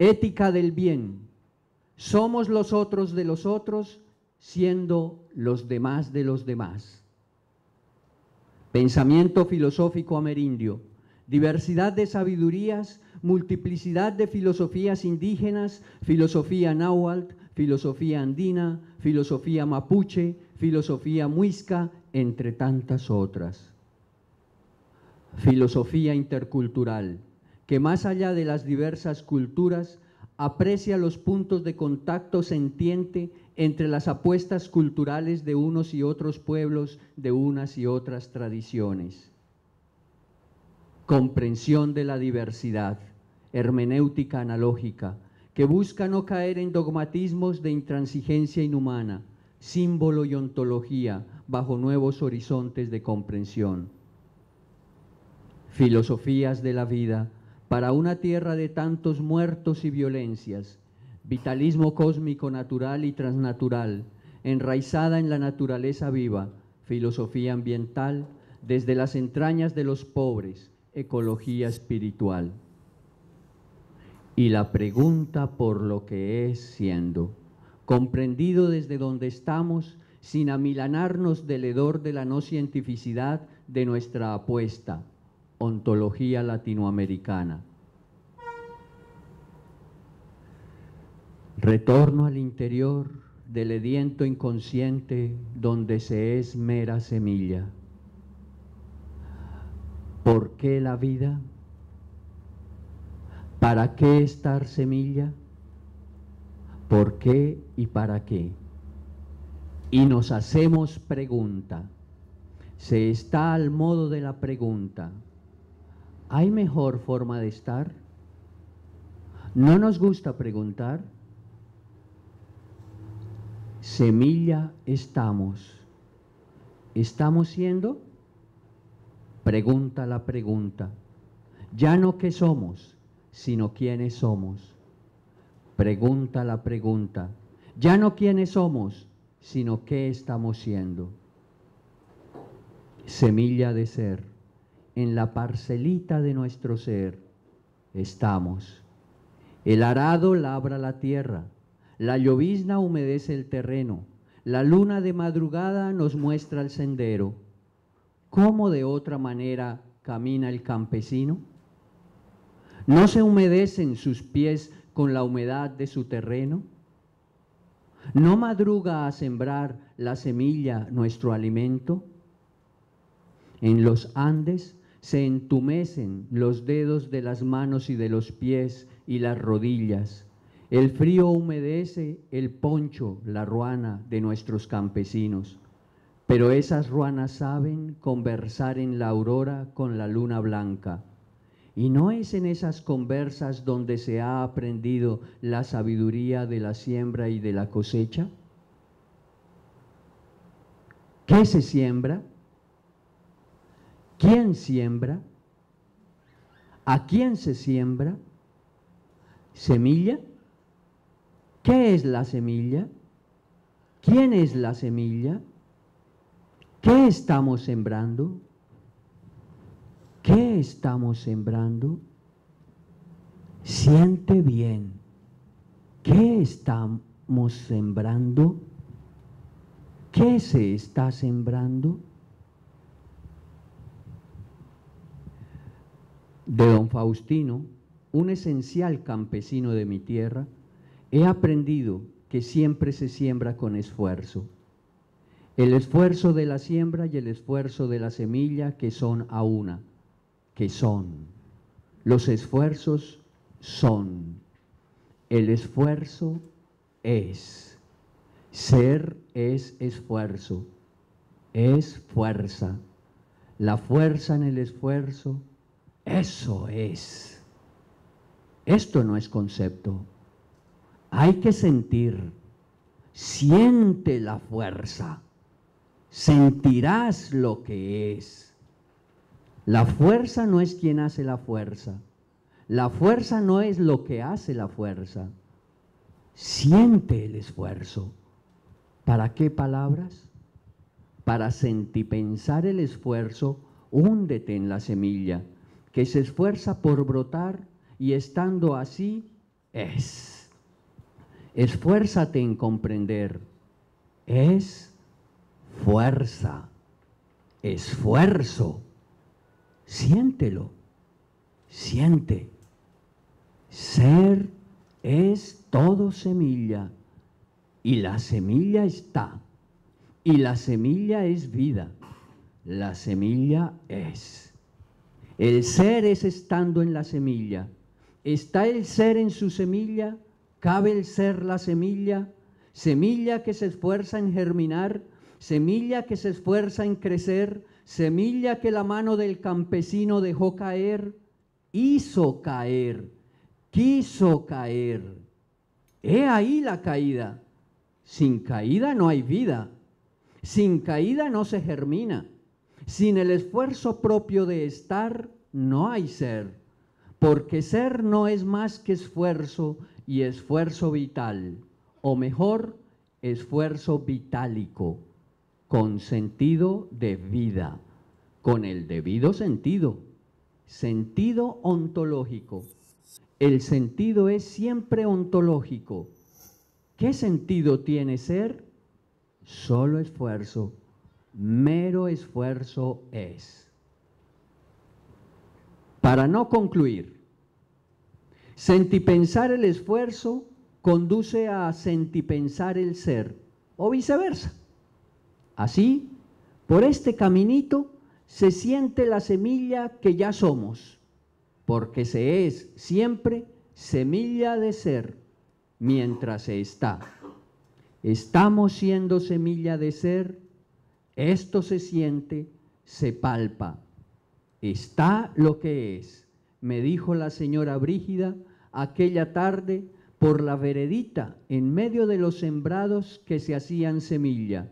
ética del bien. Somos los otros de los otros, siendo los demás de los demás. Pensamiento filosófico amerindio, diversidad de sabidurías, multiplicidad de filosofías indígenas, filosofía náhuatl, filosofía andina, filosofía mapuche, filosofía muisca, entre tantas otras. Filosofía intercultural, que más allá de las diversas culturas, aprecia los puntos de contacto sentiente entre las apuestas culturales de unos y otros pueblos, de unas y otras tradiciones. Comprensión de la diversidad, hermenéutica analógica, que busca no caer en dogmatismos de intransigencia inhumana, símbolo y ontología bajo nuevos horizontes de comprensión. Filosofías de la vida para una tierra de tantos muertos y violencias, vitalismo cósmico natural y transnatural, enraizada en la naturaleza viva, filosofía ambiental desde las entrañas de los pobres, ecología espiritual. Y la pregunta por lo que es siendo, comprendido desde donde estamos, sin amilanarnos del hedor de la no cientificidad de nuestra apuesta, ontología latinoamericana. Retorno al interior del ediento inconsciente donde se es mera semilla. ¿Por qué la vida? ¿Para qué estar semilla? ¿Por qué y para qué? Y nos hacemos pregunta. Se está al modo de la pregunta. ¿Hay mejor forma de estar? ¿No nos gusta preguntar? Semilla estamos. ¿Estamos siendo? Pregunta la pregunta. Ya no qué somos, sino quiénes somos. Pregunta la pregunta. Ya no quiénes somos, sino qué estamos siendo. Semilla de ser. En la parcelita de nuestro ser estamos. El arado labra la tierra, la llovizna humedece el terreno, la luna de madrugada nos muestra el sendero. ¿Cómo de otra manera camina el campesino? ¿No se humedecen sus pies con la humedad de su terreno? ¿No madruga a sembrar la semilla nuestro alimento? En los Andes se entumecen los dedos de las manos y de los pies y las rodillas. El frío humedece el poncho, la ruana de nuestros campesinos. Pero esas ruanas saben conversar en la aurora con la luna blanca. ¿Y no es en esas conversas donde se ha aprendido la sabiduría de la siembra y de la cosecha? ¿Qué se siembra? ¿Quién siembra? ¿A quién se siembra? ¿Semilla? ¿Qué es la semilla? ¿Quién es la semilla? ¿Qué estamos sembrando? ¿Qué estamos sembrando? Siente bien. ¿Qué estamos estamos sembrando? ¿Qué se está sembrando? De don Faustino, un esencial campesino de mi tierra, he aprendido que siempre se siembra con esfuerzo. El esfuerzo de la siembra y el esfuerzo de la semilla, que son a una, que son. Los esfuerzos son. El esfuerzo es. Ser es esfuerzo, es fuerza. La fuerza en el esfuerzo, eso es. Esto no es concepto. Hay que sentir. Siente la fuerza. Sentirás lo que es. La fuerza no es quien hace la fuerza. La fuerza no es lo que hace la fuerza. Siente el esfuerzo. ¿Para qué palabras? Para sentipensar el esfuerzo, húndete en la semilla, que se esfuerza por brotar y estando así, es. Esfuérzate en comprender. Es fuerza, esfuerzo. Siéntelo, siente. Ser es todo semilla, y la semilla está, y la semilla es vida, la semilla es. El ser es estando en la semilla. ¿Está el ser en su semilla? ¿Cabe el ser la semilla? Semilla que se esfuerza en germinar, semilla que se esfuerza en crecer, semilla que la mano del campesino dejó caer, hizo caer, quiso caer. He ahí la caída. Sin caída no hay vida. Sin caída no se germina. Sin el esfuerzo propio de estar, no hay ser. Porque ser no es más que esfuerzo y esfuerzo vital. O mejor, esfuerzo vitálico, con sentido de vida, con el debido sentido, sentido ontológico. El sentido es siempre ontológico. ¿Qué sentido tiene ser? Solo esfuerzo, mero esfuerzo es. Para no concluir, sentipensar el esfuerzo conduce a sentipensar el ser, o viceversa. Así, por este caminito se siente la semilla que ya somos, porque se es siempre semilla de ser mientras se está. Estamos siendo semilla de ser, esto se siente, se palpa. Está lo que es, me dijo la señora Brígida aquella tarde por la veredita en medio de los sembrados que se hacían semilla.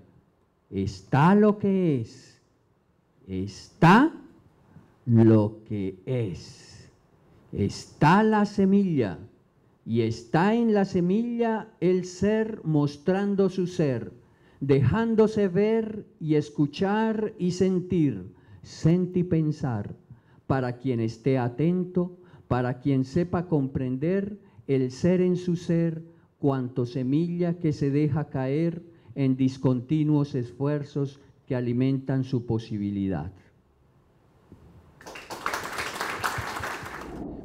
Está lo que es, está lo que es, está la semilla y está en la semilla el ser mostrando su ser, dejándose ver y escuchar y sentir, sentipensar, para quien esté atento, para quien sepa comprender el ser en su ser, cuanto semilla que se deja caer en discontinuos esfuerzos que alimentan su posibilidad.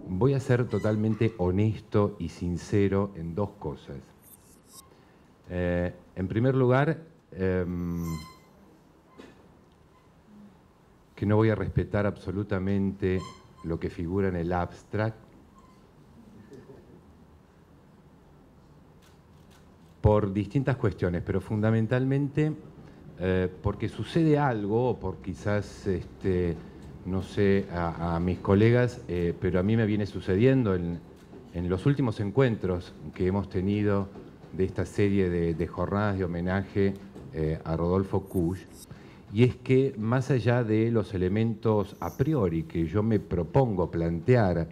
Voy a ser totalmente honesto y sincero en dos cosas. En primer lugar, que no voy a respetar absolutamente lo que figura en el abstract, por distintas cuestiones, pero fundamentalmente porque sucede algo, o por quizás, no sé, a mis colegas, pero a mí me viene sucediendo en los últimos encuentros que hemos tenido de esta serie de jornadas de homenaje a Rodolfo Kusch, y es que más allá de los elementos a priori que yo me propongo plantear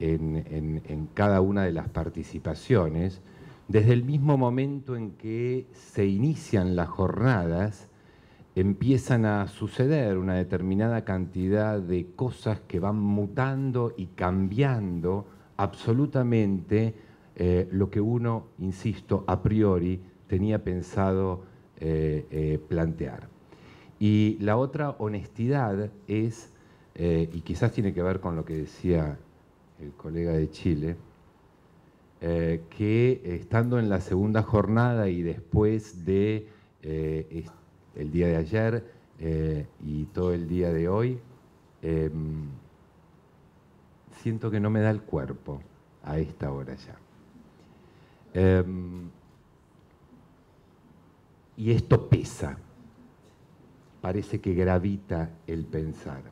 en cada una de las participaciones, desde el mismo momento en que se inician las jornadas, empiezan a suceder una determinada cantidad de cosas que van mutando y cambiando absolutamente lo que uno, insisto, a priori tenía pensado plantear. Y la otra honestidad es, y quizás tiene que ver con lo que decía el colega de Chile, que estando en la segunda jornada y después de el día de ayer y todo el día de hoy, siento que no me da el cuerpo a esta hora ya. Y esto pesa, parece que gravita el pensar.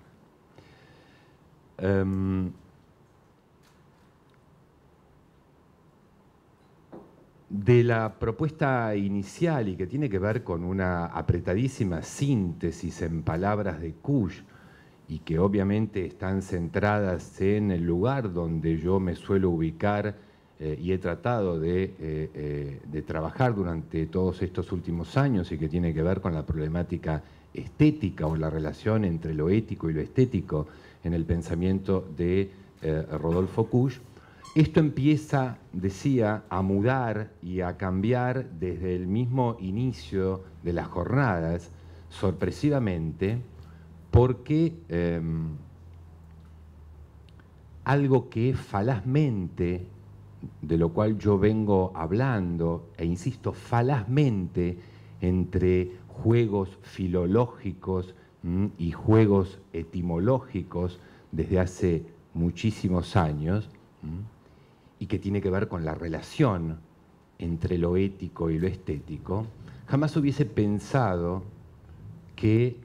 De la propuesta inicial y que tiene que ver con una apretadísima síntesis en palabras de Kusch y que obviamente están centradas en el lugar donde yo me suelo ubicar y he tratado de trabajar durante todos estos últimos años y que tiene que ver con la problemática estética o la relación entre lo ético y lo estético en el pensamiento de Rodolfo Kusch. Esto empieza, decía, a mudar y a cambiar desde el mismo inicio de las jornadas, sorpresivamente, porque algo que falazmente, de lo cual yo vengo hablando, e insisto, falazmente, entre juegos filológicos y juegos etimológicos desde hace muchísimos años, y que tiene que ver con la relación entre lo ético y lo estético, jamás hubiese pensado que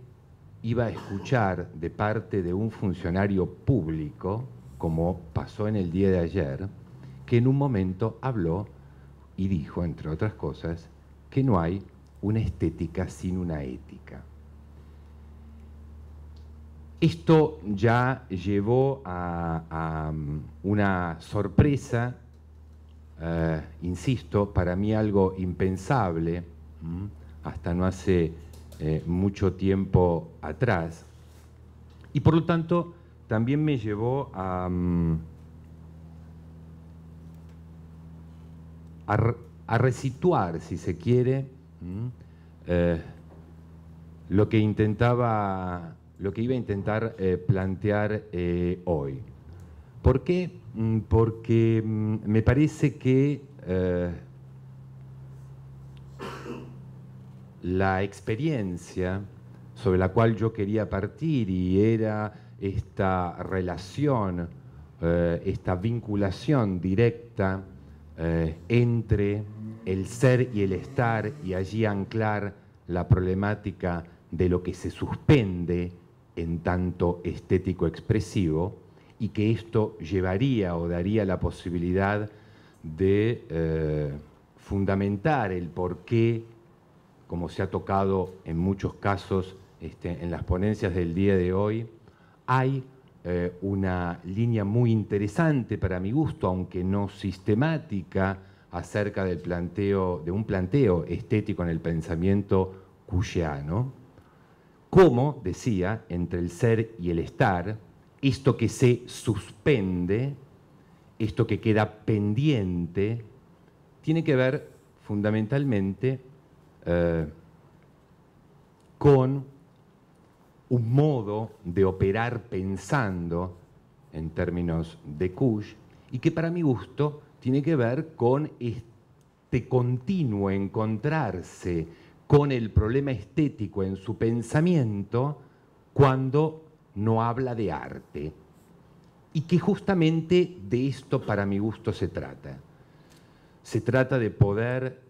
iba a escuchar de parte de un funcionario público, como pasó en el día de ayer, que en un momento habló y dijo, entre otras cosas, que no hay una estética sin una ética. Esto ya llevó a una sorpresa, insisto, para mí algo impensable, hasta no hace mucho tiempo atrás, y por lo tanto también me llevó a resituar, si se quiere, lo que iba a intentar plantear hoy. ¿Por qué? Porque me parece que la experiencia sobre la cual yo quería partir y era esta relación, esta vinculación directa entre el ser y el estar y allí anclar la problemática de lo que se suspende en tanto estético expresivo y que esto llevaría o daría la posibilidad de fundamentar el porqué, como se ha tocado en muchos casos en las ponencias del día de hoy, hay una línea muy interesante para mi gusto, aunque no sistemática, acerca del planteo, de un planteo estético en el pensamiento kuschiano, como, decía, entre el ser y el estar, esto que se suspende, esto que queda pendiente, tiene que ver fundamentalmente con un modo de operar pensando en términos de Kusch y que para mi gusto tiene que ver con este continuo encontrarse con el problema estético en su pensamiento cuando no habla de arte. Y que justamente de esto para mi gusto se trata. Se trata de poder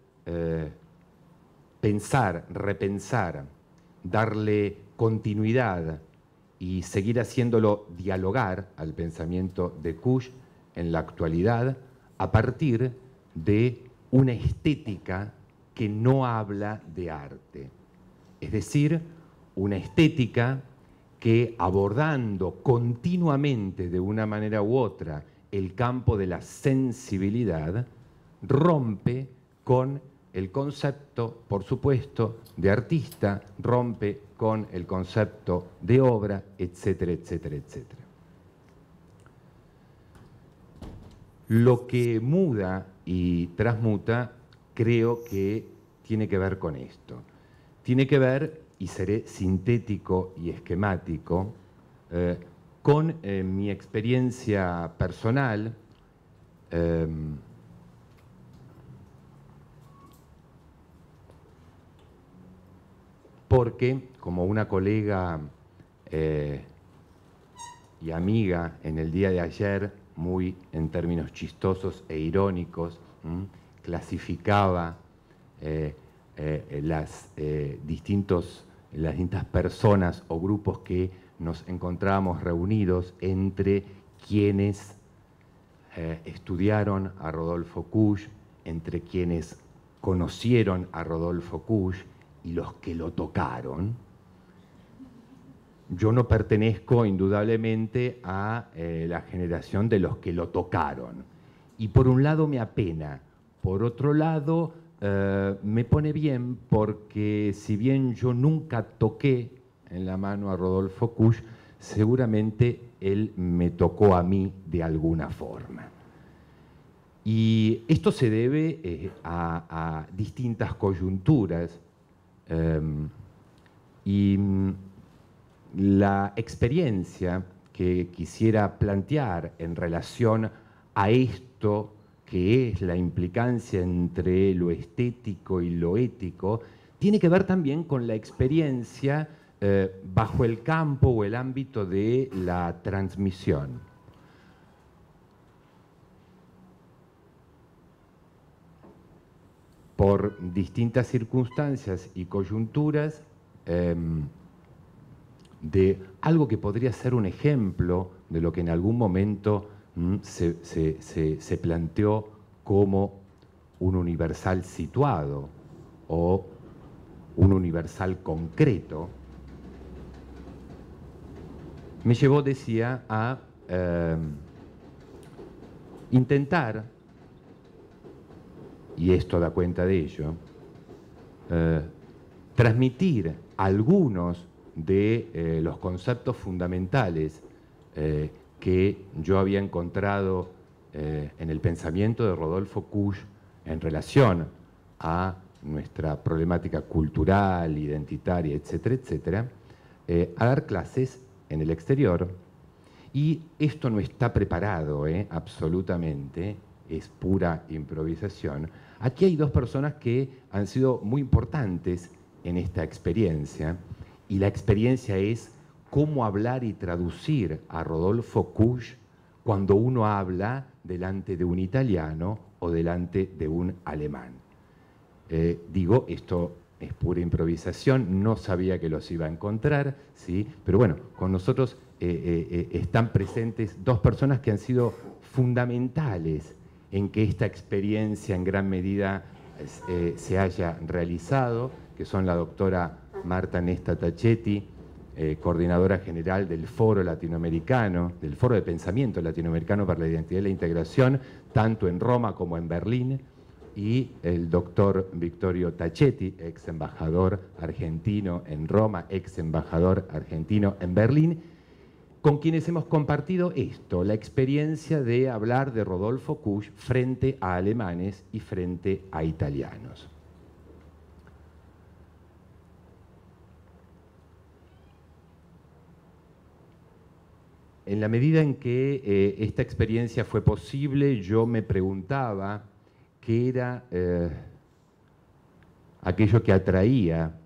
pensar, repensar, darle continuidad y seguir haciéndolo dialogar al pensamiento de Kusch en la actualidad a partir de una estética que no habla de arte. Es decir, una estética que abordando continuamente de una manera u otra el campo de la sensibilidad, rompe con el concepto, por supuesto, de artista, rompe con el concepto de obra, etcétera, etcétera, etcétera. Lo que muda y transmuta creo que tiene que ver con esto. Tiene que ver, y seré sintético y esquemático, con mi experiencia personal, porque, como una colega y amiga en el día de ayer, muy en términos chistosos e irónicos, clasificaba las distintas personas o grupos que nos encontrábamos reunidos entre quienes estudiaron a Rodolfo Kusch, entre quienes conocieron a Rodolfo Kusch y los que lo tocaron. Yo no pertenezco indudablemente a la generación de los que lo tocaron. Y por un lado me apena, por otro lado me pone bien porque si bien yo nunca toqué en la mano a Rodolfo Kusch, seguramente él me tocó a mí de alguna forma. Y esto se debe a distintas coyunturas y la experiencia que quisiera plantear en relación a esto que es la implicancia entre lo estético y lo ético, tiene que ver también con la experiencia bajo el campo o el ámbito de la transmisión. Por distintas circunstancias y coyunturas, de algo que podría ser un ejemplo de lo que en algún momento se planteó como un universal situado o un universal concreto, me llevó, decía, a intentar, y esto da cuenta de ello, transmitir algunos de los conceptos fundamentales que yo había encontrado en el pensamiento de Rodolfo Kusch en relación a nuestra problemática cultural, identitaria, etcétera, etcétera, a dar clases en el exterior. Y esto no está preparado, absolutamente, es pura improvisación. Aquí hay dos personas que han sido muy importantes en esta experiencia, y la experiencia es cómo hablar y traducir a Rodolfo Kusch cuando uno habla delante de un italiano o delante de un alemán. Digo, esto es pura improvisación, no sabía que los iba a encontrar, ¿sí? Pero bueno, con nosotros están presentes dos personas que han sido fundamentales en que esta experiencia en gran medida se haya realizado, que son la doctora Marta Nesta Tachetti, coordinadora general del Foro Latinoamericano, del Foro de Pensamiento Latinoamericano para la Identidad y la Integración, tanto en Roma como en Berlín, y el doctor Victorio Tachetti, ex embajador argentino en Roma, ex embajador argentino en Berlín, con quienes hemos compartido esto, la experiencia de hablar de Rodolfo Kusch frente a alemanes y frente a italianos. En la medida en que esta experiencia fue posible, yo me preguntaba qué era aquello que atraía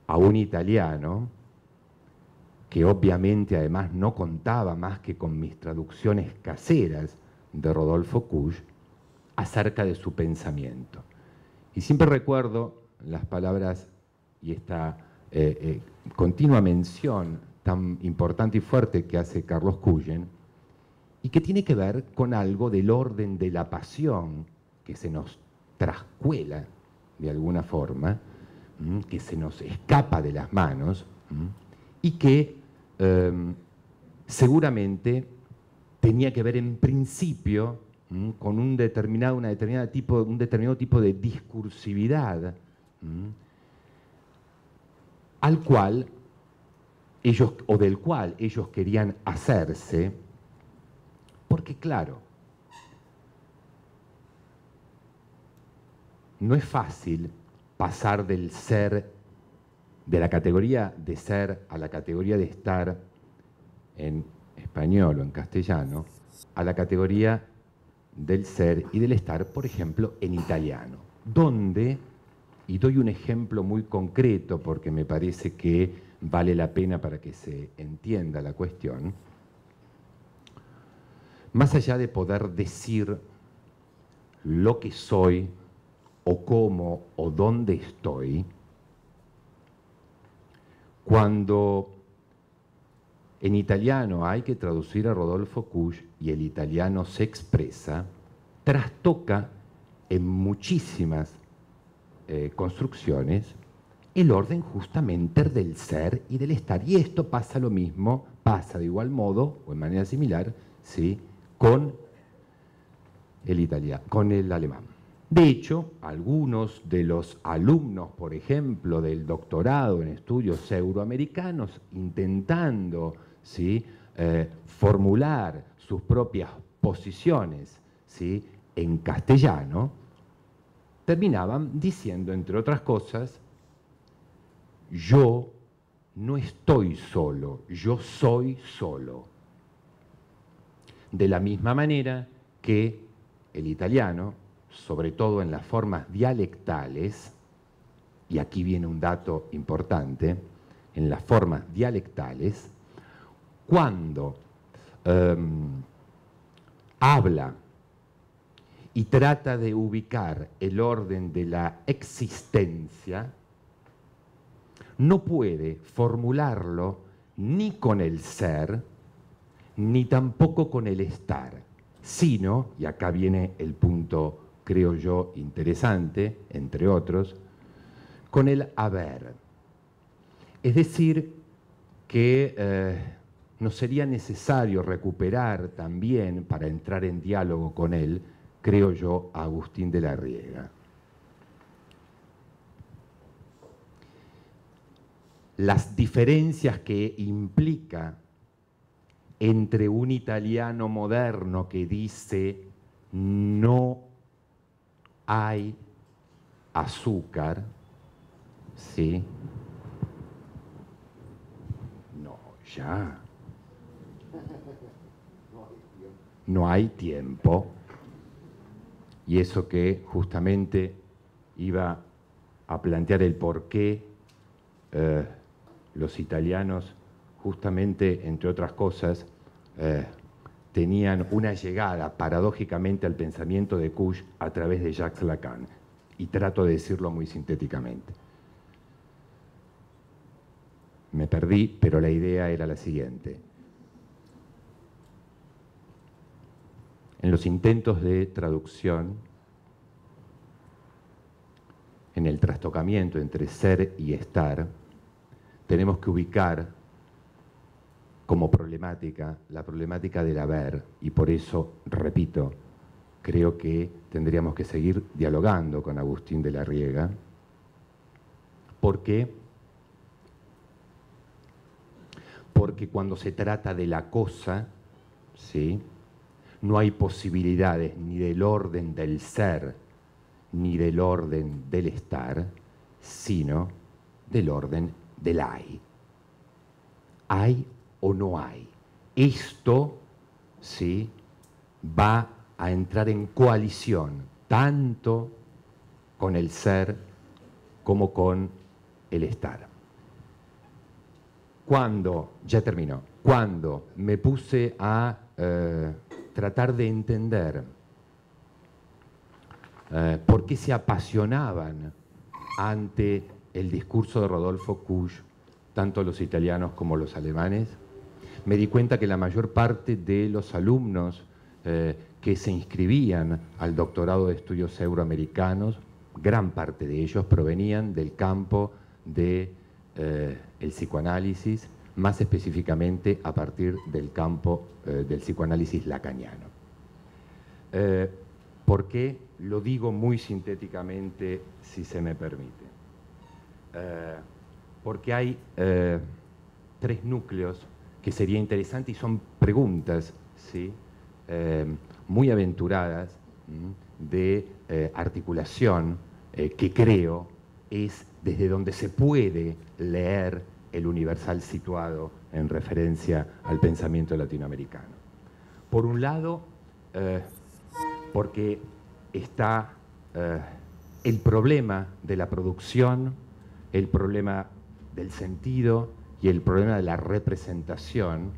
a un italiano, que obviamente además no contaba más que con mis traducciones caseras de Rodolfo Kusch, acerca de su pensamiento. Y siempre recuerdo las palabras y esta continua mención tan importante y fuerte que hace Carlos Kuyen, y que tiene que ver con algo del orden de la pasión que se nos trascuela de alguna forma, que se nos escapa de las manos, y que seguramente tenía que ver en principio con un determinado tipo de discursividad al cual ellos, o del cual ellos querían hacerse, porque Porque claro, no es fácil pasar del ser, de la categoría de ser a la categoría de estar en español o en castellano, a la categoría del ser y del estar, por ejemplo, en italiano, donde, y doy un ejemplo muy concreto porque me parece que vale la pena para que se entienda la cuestión, más allá de poder decir lo que soy, o cómo, o dónde estoy, cuando en italiano hay que traducir a Rodolfo Kusch y el italiano se expresa, trastoca en muchísimas construcciones el orden justamente del ser y del estar. Y esto pasa lo mismo, pasa de igual modo, o en manera similar, ¿sí?, con el alemán. De hecho, algunos de los alumnos, por ejemplo, del doctorado en estudios euroamericanos, intentando, ¿sí?, formular sus propias posiciones, ¿sí?, en castellano, terminaban diciendo, entre otras cosas, yo no estoy solo, yo soy solo. De la misma manera que el italiano, sobre todo en las formas dialectales, y aquí viene un dato importante, en las formas dialectales, cuando habla y trata de ubicar el orden de la existencia, no puede formularlo ni con el ser, ni tampoco con el estar, sino, y acá viene el punto, creo yo, interesante, entre otros, con el haber. Es decir, que nos sería necesario recuperar también, para entrar en diálogo con él, creo yo, a Agustín de la Riega. Las diferencias que implica entre un italiano moderno que dice no hay azúcar, ¿sí? No, ya. No hay tiempo. Y eso que justamente iba a plantear el por qué los italianos, justamente, entre otras cosas, tenían una llegada paradójicamente al pensamiento de Kusch a través de Jacques Lacan. Y trato de decirlo muy sintéticamente. Me perdí, pero la idea era la siguiente. En los intentos de traducción, en el trastocamiento entre ser y estar, tenemos que ubicar como problemática la problemática del haber, y por eso, repito, creo que tendríamos que seguir dialogando con Agustín de la Riega, porque cuando se trata de la cosa, ¿sí?, no hay posibilidades ni del orden del ser, ni del orden del estar, sino del orden del hay. ¿Hay o no hay? Esto, ¿sí?, va a entrar en coalición tanto con el ser como con el estar. Ya terminó, cuando me puse a tratar de entender por qué se apasionaban ante el discurso de Rodolfo Kusch, tanto los italianos como los alemanes, me di cuenta que la mayor parte de los alumnos que se inscribían al doctorado de estudios euroamericanos, gran parte de ellos provenían del campo del psicoanálisis, más específicamente a partir del campo del psicoanálisis lacaniano. ¿Por qué? Lo digo muy sintéticamente, si se me permite. Porque hay tres núcleos que sería interesante y son preguntas, ¿sí?, muy aventuradas de articulación que creo es desde donde se puede leer el universal situado en referencia al pensamiento latinoamericano. Por un lado, porque está el problema de la producción, el problema del sentido y el problema de la representación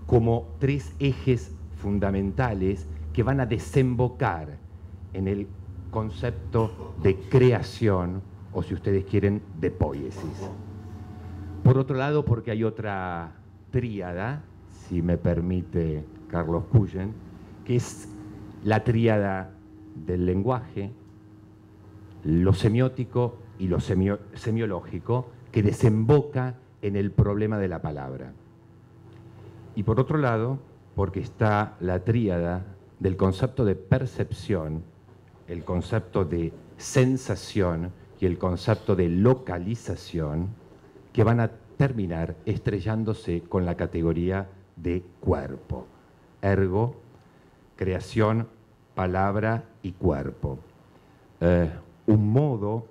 como tres ejes fundamentales que van a desembocar en el concepto de creación, o si ustedes quieren, de poiesis. Por otro lado, porque hay otra tríada, si me permite Carlos Puyen, que es la tríada del lenguaje, lo semiótico y lo semiológico, que desemboca en el problema de la palabra. Y por otro lado, porque está la tríada del concepto de percepción, el concepto de sensación y el concepto de localización, que van a terminar estrellándose con la categoría de cuerpo. Ergo, creación, palabra y cuerpo. Un modo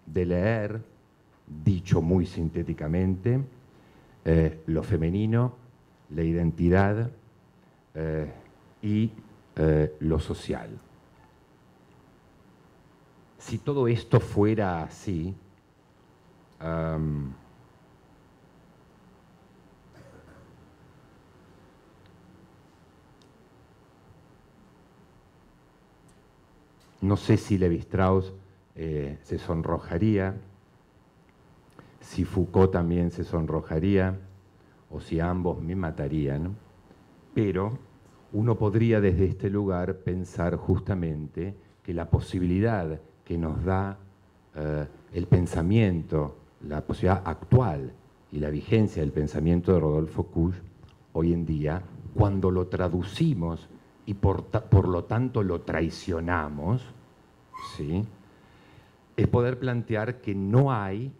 de leer, dicho muy sintéticamente, lo femenino, la identidad y lo social. Si todo esto fuera así, no sé si Lévi-Strauss se sonrojaría, si Foucault también se sonrojaría, o si ambos me matarían, pero uno podría desde este lugar pensar justamente que la posibilidad que nos da el pensamiento, la posibilidad actual y la vigencia del pensamiento de Rodolfo Kusch, hoy en día, cuando lo traducimos y por lo tanto lo traicionamos, ¿sí?, es poder plantear que no hay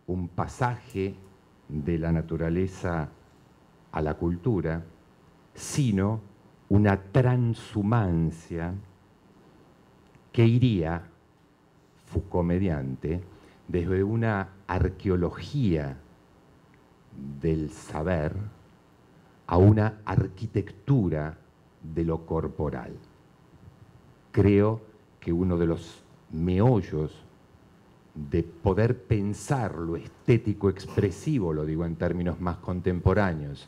un pasaje de la naturaleza a la cultura, sino una transhumancia que iría, Foucault mediante, desde una arqueología del saber a una arquitectura de lo corporal. Creo que uno de los meollos de poder pensar lo estético expresivo, lo digo en términos más contemporáneos,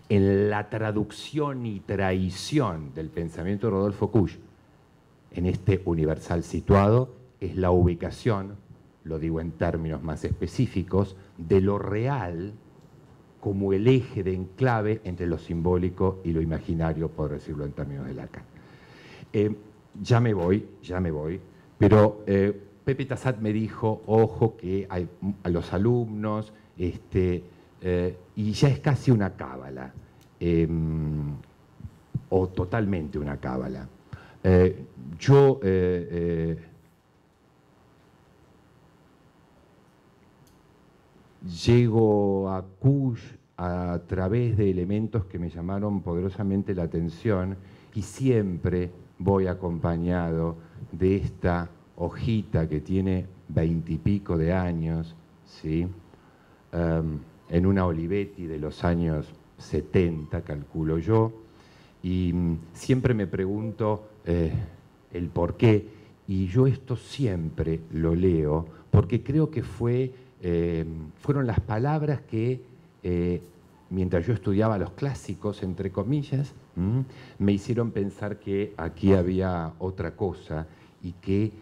en la traducción y traición del pensamiento de Rodolfo Kusch en este universal situado, es la ubicación, lo digo en términos más específicos, de lo real como el eje de enclave entre lo simbólico y lo imaginario, por decirlo en términos de Lacan. Ya me voy, pero Pepe Tassat me dijo, ojo, que hay a los alumnos, y ya es casi una cábala, o totalmente una cábala. Yo llego a Kusch a través de elementos que me llamaron poderosamente la atención y siempre voy acompañado de esta hojita que tiene 20 y pico de años, ¿sí?, en una Olivetti de los años 70, calculo yo, y siempre me pregunto el por qué, y yo esto siempre lo leo porque creo que fueron las palabras que, mientras yo estudiaba los clásicos, entre comillas, me hicieron pensar que aquí había otra cosa y que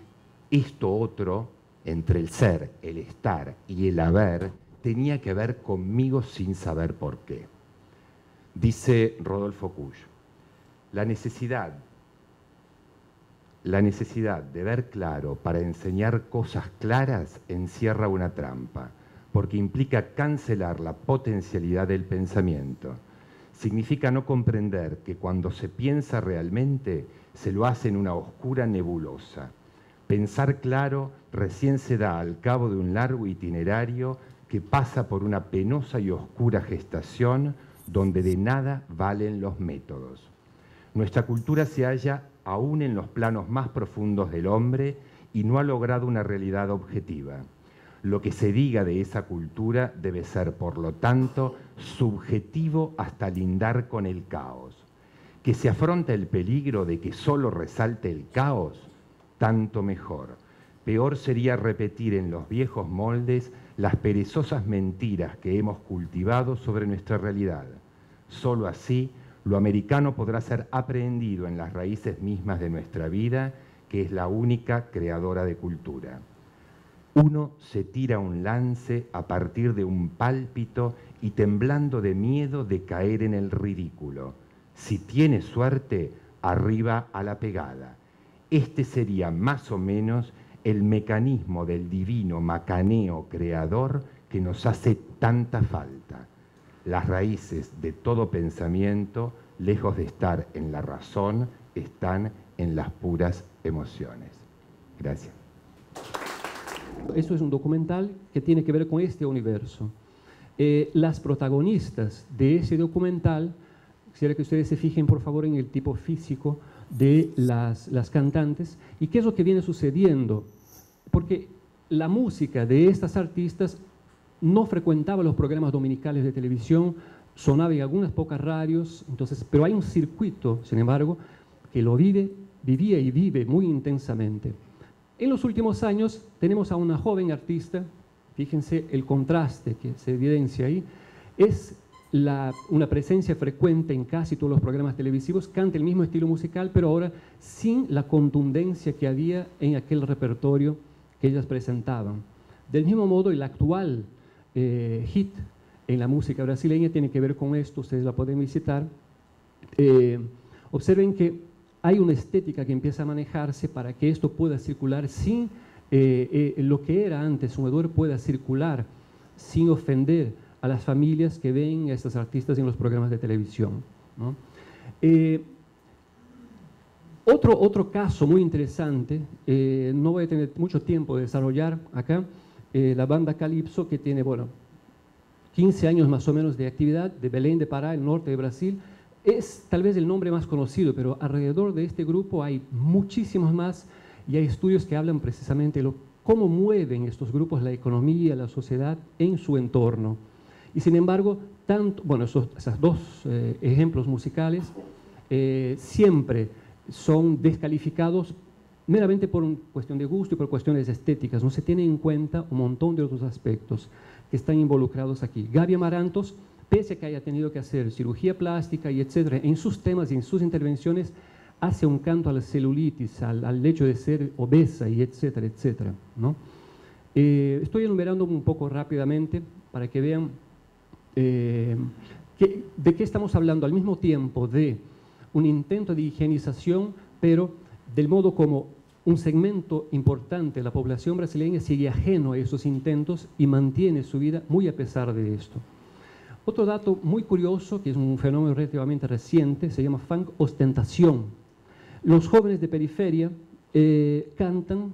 esto otro, entre el ser, el estar y el haber, tenía que ver conmigo sin saber por qué. Dice Rodolfo Kusch, la necesidad de ver claro para enseñar cosas claras encierra una trampa, porque implica cancelar la potencialidad del pensamiento. Significa no comprender que cuando se piensa realmente se lo hace en una oscura nebulosa. Pensar claro recién se da al cabo de un largo itinerario que pasa por una penosa y oscura gestación donde de nada valen los métodos. Nuestra cultura se halla aún en los planos más profundos del hombre y no ha logrado una realidad objetiva. Lo que se diga de esa cultura debe ser, por lo tanto, subjetivo hasta lindar con el caos. Que se afronta el peligro de que solo resalte el caos, tanto mejor. Peor sería repetir en los viejos moldes las perezosas mentiras que hemos cultivado sobre nuestra realidad. Solo así, lo americano podrá ser aprehendido en las raíces mismas de nuestra vida, que es la única creadora de cultura. Uno se tira un lance a partir de un pálpito y temblando de miedo de caer en el ridículo. Si tiene suerte, arriba a la pegada. Este sería más o menos el mecanismo del divino macaneo creador que nos hace tanta falta. Las raíces de todo pensamiento, lejos de estar en la razón, están en las puras emociones. Gracias. Esto es un documental que tiene que ver con este universo. Las protagonistas de ese documental, quisiera que ustedes se fijen por favor en el tipo físico de las cantantes y qué es lo que viene sucediendo, porque la música de estas artistas no frecuentaba los programas dominicales de televisión, sonaba en algunas pocas radios, entonces, pero hay un circuito, sin embargo, que lo vivía y vive muy intensamente. En los últimos años tenemos a una joven artista, fíjense el contraste que se evidencia ahí, es una presencia frecuente en casi todos los programas televisivos, canta el mismo estilo musical, pero ahora sin la contundencia que había en aquel repertorio que ellas presentaban. Del mismo modo, el actual hit en la música brasileña tiene que ver con esto, ustedes la pueden visitar. Observen que hay una estética que empieza a manejarse para que esto pueda circular sin lo que era antes, un hedor pueda circular sin ofender a las familias que ven a estas artistas en los programas de televisión, ¿no? Otro caso muy interesante, no voy a tener mucho tiempo de desarrollar acá, la banda Calypso, que tiene, bueno, 15 años más o menos de actividad, de Belém de Pará, el norte de Brasil. Es tal vez el nombre más conocido, pero alrededor de este grupo hay muchísimos más y hay estudios que hablan precisamente de cómo mueven estos grupos la economía, la sociedad en su entorno. Y sin embargo, esos dos ejemplos musicales siempre son descalificados meramente por una cuestión de gusto y por cuestiones estéticas. No se tiene en cuenta un montón de otros aspectos que están involucrados aquí. Gaby Amarantos, pese a que haya tenido que hacer cirugía plástica y etcétera, en sus temas y en sus intervenciones hace un canto a la celulitis, al hecho de ser obesa y etcétera, etcétera, ¿no? Estoy enumerando un poco rápidamente para que vean de qué estamos hablando, al mismo tiempo de un intento de higienización, pero del modo como un segmento importante de la población brasileña sigue ajeno a esos intentos y mantiene su vida muy a pesar de esto. Otro dato muy curioso, que es un fenómeno relativamente reciente, se llama funk ostentación. Los jóvenes de periferia cantan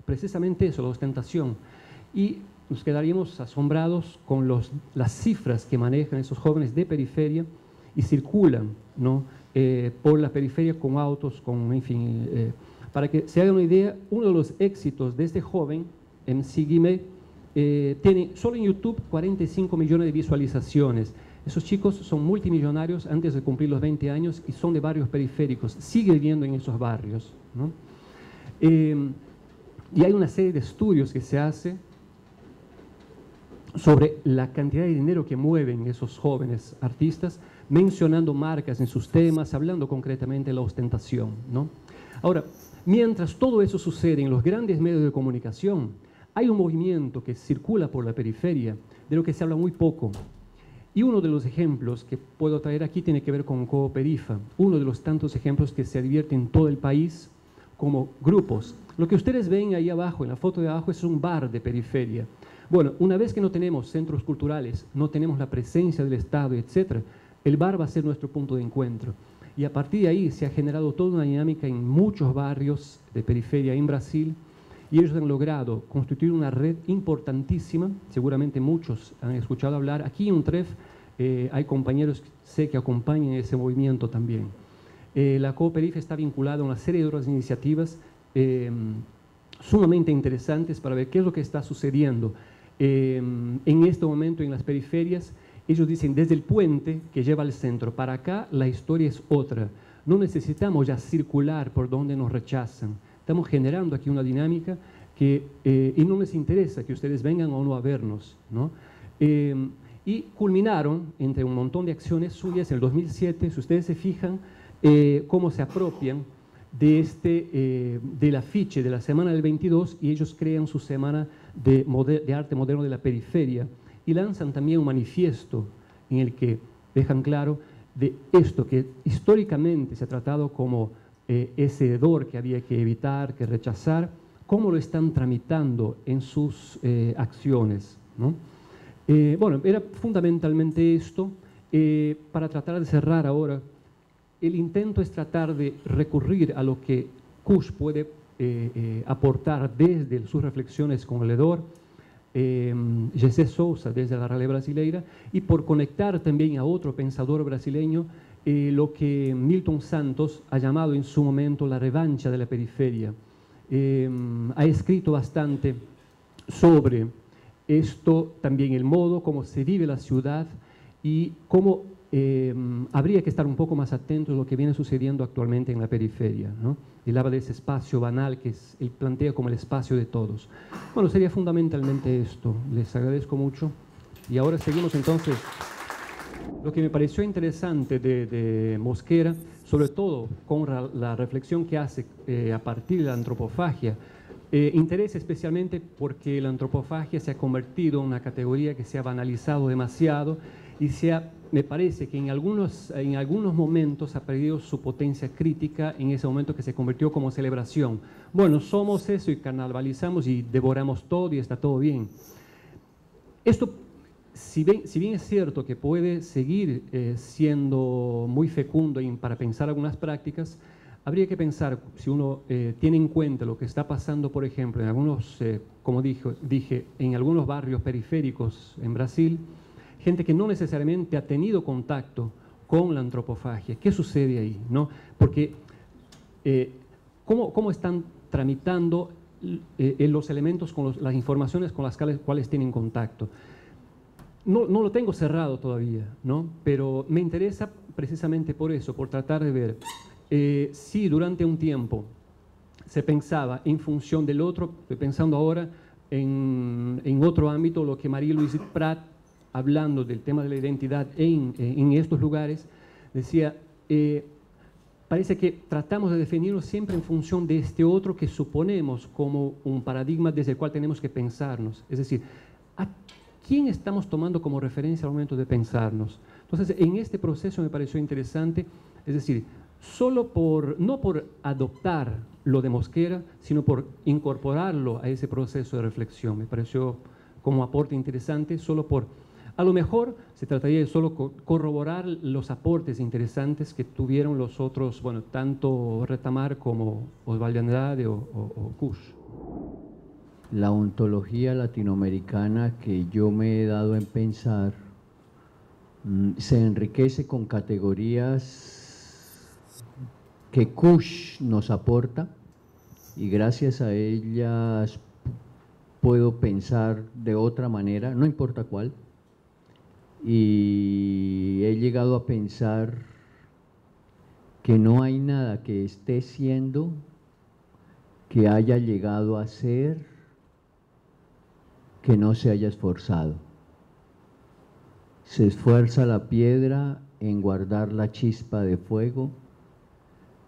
precisamente eso, la ostentación, y nos quedaríamos asombrados con las cifras que manejan esos jóvenes de periferia y circulan, ¿no? Por la periferia con autos, en fin. Para que se hagan una idea, uno de los éxitos de este joven, MC Guimê, tiene solo en YouTube 45 millones de visualizaciones. Esos chicos son multimillonarios antes de cumplir los 20 años y son de barrios periféricos, sigue viviendo en esos barrios, ¿no? Y hay una serie de estudios que se hace sobre la cantidad de dinero que mueven esos jóvenes artistas, mencionando marcas en sus temas, hablando concretamente de la ostentación, ¿no? Ahora, mientras todo eso sucede en los grandes medios de comunicación, hay un movimiento que circula por la periferia, de lo que se habla muy poco. Y uno de los ejemplos que puedo traer aquí tiene que ver con Cooperifa, uno de los tantos ejemplos que se advierte en todo el país como grupos. Lo que ustedes ven ahí abajo, en la foto de abajo, es un bar de periferia. Bueno, una vez que no tenemos centros culturales, no tenemos la presencia del Estado, etc., el bar va a ser nuestro punto de encuentro. Y a partir de ahí se ha generado toda una dinámica en muchos barrios de periferia en Brasil, y ellos han logrado constituir una red importantísima. Seguramente muchos han escuchado hablar. Aquí en UNTREF hay compañeros, sé que acompañan ese movimiento también. La COPERIF está vinculada a una serie de otras iniciativas sumamente interesantes para ver qué es lo que está sucediendo en este momento en las periferias. Ellos dicen, desde el puente que lleva al centro para acá, la historia es otra. No necesitamos ya circular por donde nos rechazan. Estamos generando aquí una dinámica y no les interesa que ustedes vengan o no a vernos, ¿no? Y culminaron, entre un montón de acciones suyas, en el 2007, si ustedes se fijan, cómo se apropian del afiche de la Semana del 22 y ellos crean su Semana de Arte Moderno de la Periferia y lanzan también un manifiesto en el que dejan claro de esto que históricamente se ha tratado como ese hedor que había que evitar, que rechazar, cómo lo están tramitando en sus acciones, ¿no? Bueno, era fundamentalmente esto. Para tratar de cerrar ahora, el intento es tratar de recurrir a lo que Kusch puede aportar desde sus reflexiones con el hedor, José Sousa desde la Rale Brasileira, y por conectar también a otro pensador brasileño, lo que Milton Santos ha llamado en su momento la revancha de la periferia. Ha escrito bastante sobre esto, también el modo como se vive la ciudad y cómo habría que estar un poco más atentos a lo que viene sucediendo actualmente en la periferia, ¿no? Él habla de ese espacio banal que él plantea como el espacio de todos. Bueno, sería fundamentalmente esto. Les agradezco mucho. Y ahora seguimos entonces. Lo que me pareció interesante de Mosquera, sobre todo con la reflexión que hace a partir de la antropofagia, interesa especialmente porque la antropofagia se ha convertido en una categoría que se ha banalizado demasiado y me parece que en algunos momentos ha perdido su potencia crítica en ese momento que se convirtió como celebración. Bueno, somos eso y carnavalizamos y devoramos todo y está todo bien. Esto, si bien es cierto que puede seguir siendo muy fecundo para pensar algunas prácticas, habría que pensar, si uno tiene en cuenta lo que está pasando, por ejemplo, en algunos, como dije, en algunos barrios periféricos en Brasil, gente que no necesariamente ha tenido contacto con la antropofagia. ¿Qué sucede ahí, no? Porque ¿cómo están tramitando los elementos, las informaciones con las cuales tienen contacto? No lo tengo cerrado todavía, ¿no? Pero me interesa precisamente por eso, por tratar de ver si durante un tiempo se pensaba en función del otro. Estoy pensando ahora en otro ámbito, lo que Marie-Louise Prat, hablando del tema de la identidad en estos lugares, decía, parece que tratamos de definirnos siempre en función de este otro que suponemos como un paradigma desde el cual tenemos que pensarnos. Es decir, ¿a quién estamos tomando como referencia al momento de pensarnos? Entonces, en este proceso me pareció interesante, es decir, no por adoptar lo de Mosquera, sino por incorporarlo a ese proceso de reflexión. Me pareció como aporte interesante, a lo mejor se trataría de solo corroborar los aportes interesantes que tuvieron los otros, bueno, tanto Retamar como Osvaldo Andrade o Kusch. La ontología latinoamericana que yo me he dado en pensar se enriquece con categorías que Kusch nos aporta y gracias a ellas puedo pensar de otra manera, no importa cuál. Y he llegado a pensar que no hay nada que esté siendo que haya llegado a ser que no se haya esforzado. Se esfuerza la piedra en guardar la chispa de fuego,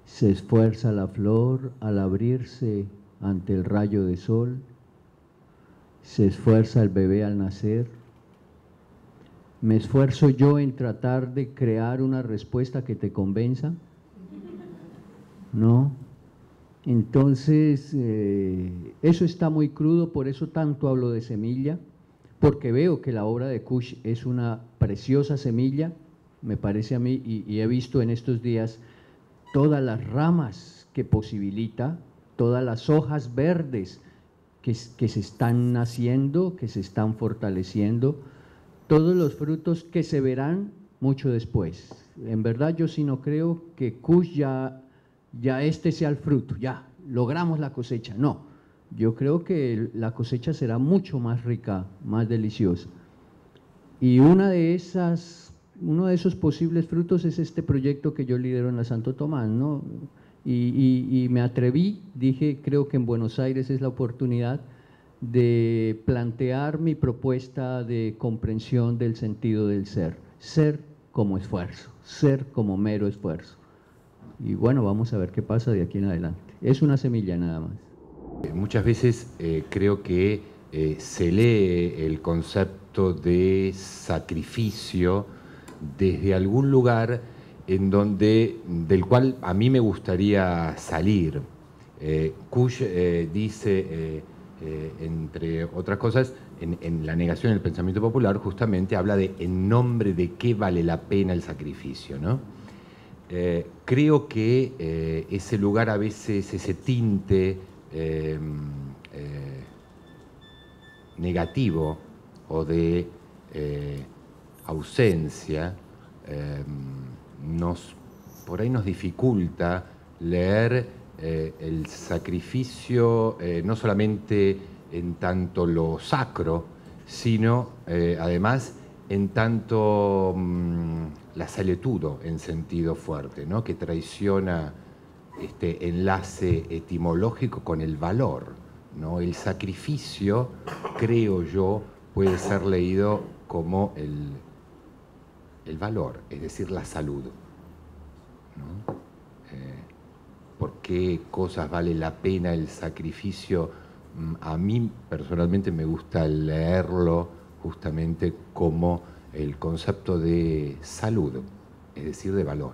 se esfuerza la flor al abrirse ante el rayo de sol, se esfuerza el bebé al nacer. ¿Me esfuerzo yo en tratar de crear una respuesta que te convenza? No. Entonces, eso está muy crudo, por eso tanto hablo de semilla, porque veo que la obra de Kusch es una preciosa semilla, me parece a mí, y he visto en estos días todas las ramas que posibilita, todas las hojas verdes que se están naciendo, que se están fortaleciendo, todos los frutos que se verán mucho después. En verdad yo sí no creo que Kush ya este sea el fruto, ya logramos la cosecha. No, yo creo que la cosecha será mucho más rica, más deliciosa. Y uno de esos posibles frutos es este proyecto que yo lidero en la Santo Tomás, ¿no? Y me atreví, dije, creo que en Buenos Aires es la oportunidad de plantear mi propuesta de comprensión del sentido del ser. Ser como esfuerzo, ser como mero esfuerzo. Y bueno, vamos a ver qué pasa de aquí en adelante. Es una semilla nada más. Muchas veces creo que se lee el concepto de sacrificio desde algún lugar del cual a mí me gustaría salir. Kush dice, entre otras cosas, en la negación del pensamiento popular, justamente habla de en nombre de qué vale la pena el sacrificio, ¿no? Creo que ese lugar a veces, ese tinte negativo o de ausencia, por ahí nos dificulta leer el sacrificio no solamente en tanto lo sacro, sino además en tanto la saletudo en sentido fuerte, ¿no? Que traiciona este enlace etimológico con el valor, ¿no? El sacrificio, creo yo, puede ser leído como el valor, es decir, la salud, ¿no? ¿Por qué cosas vale la pena el sacrificio? A mí personalmente me gusta leerlo justamente como el concepto de salud, es decir, de valor.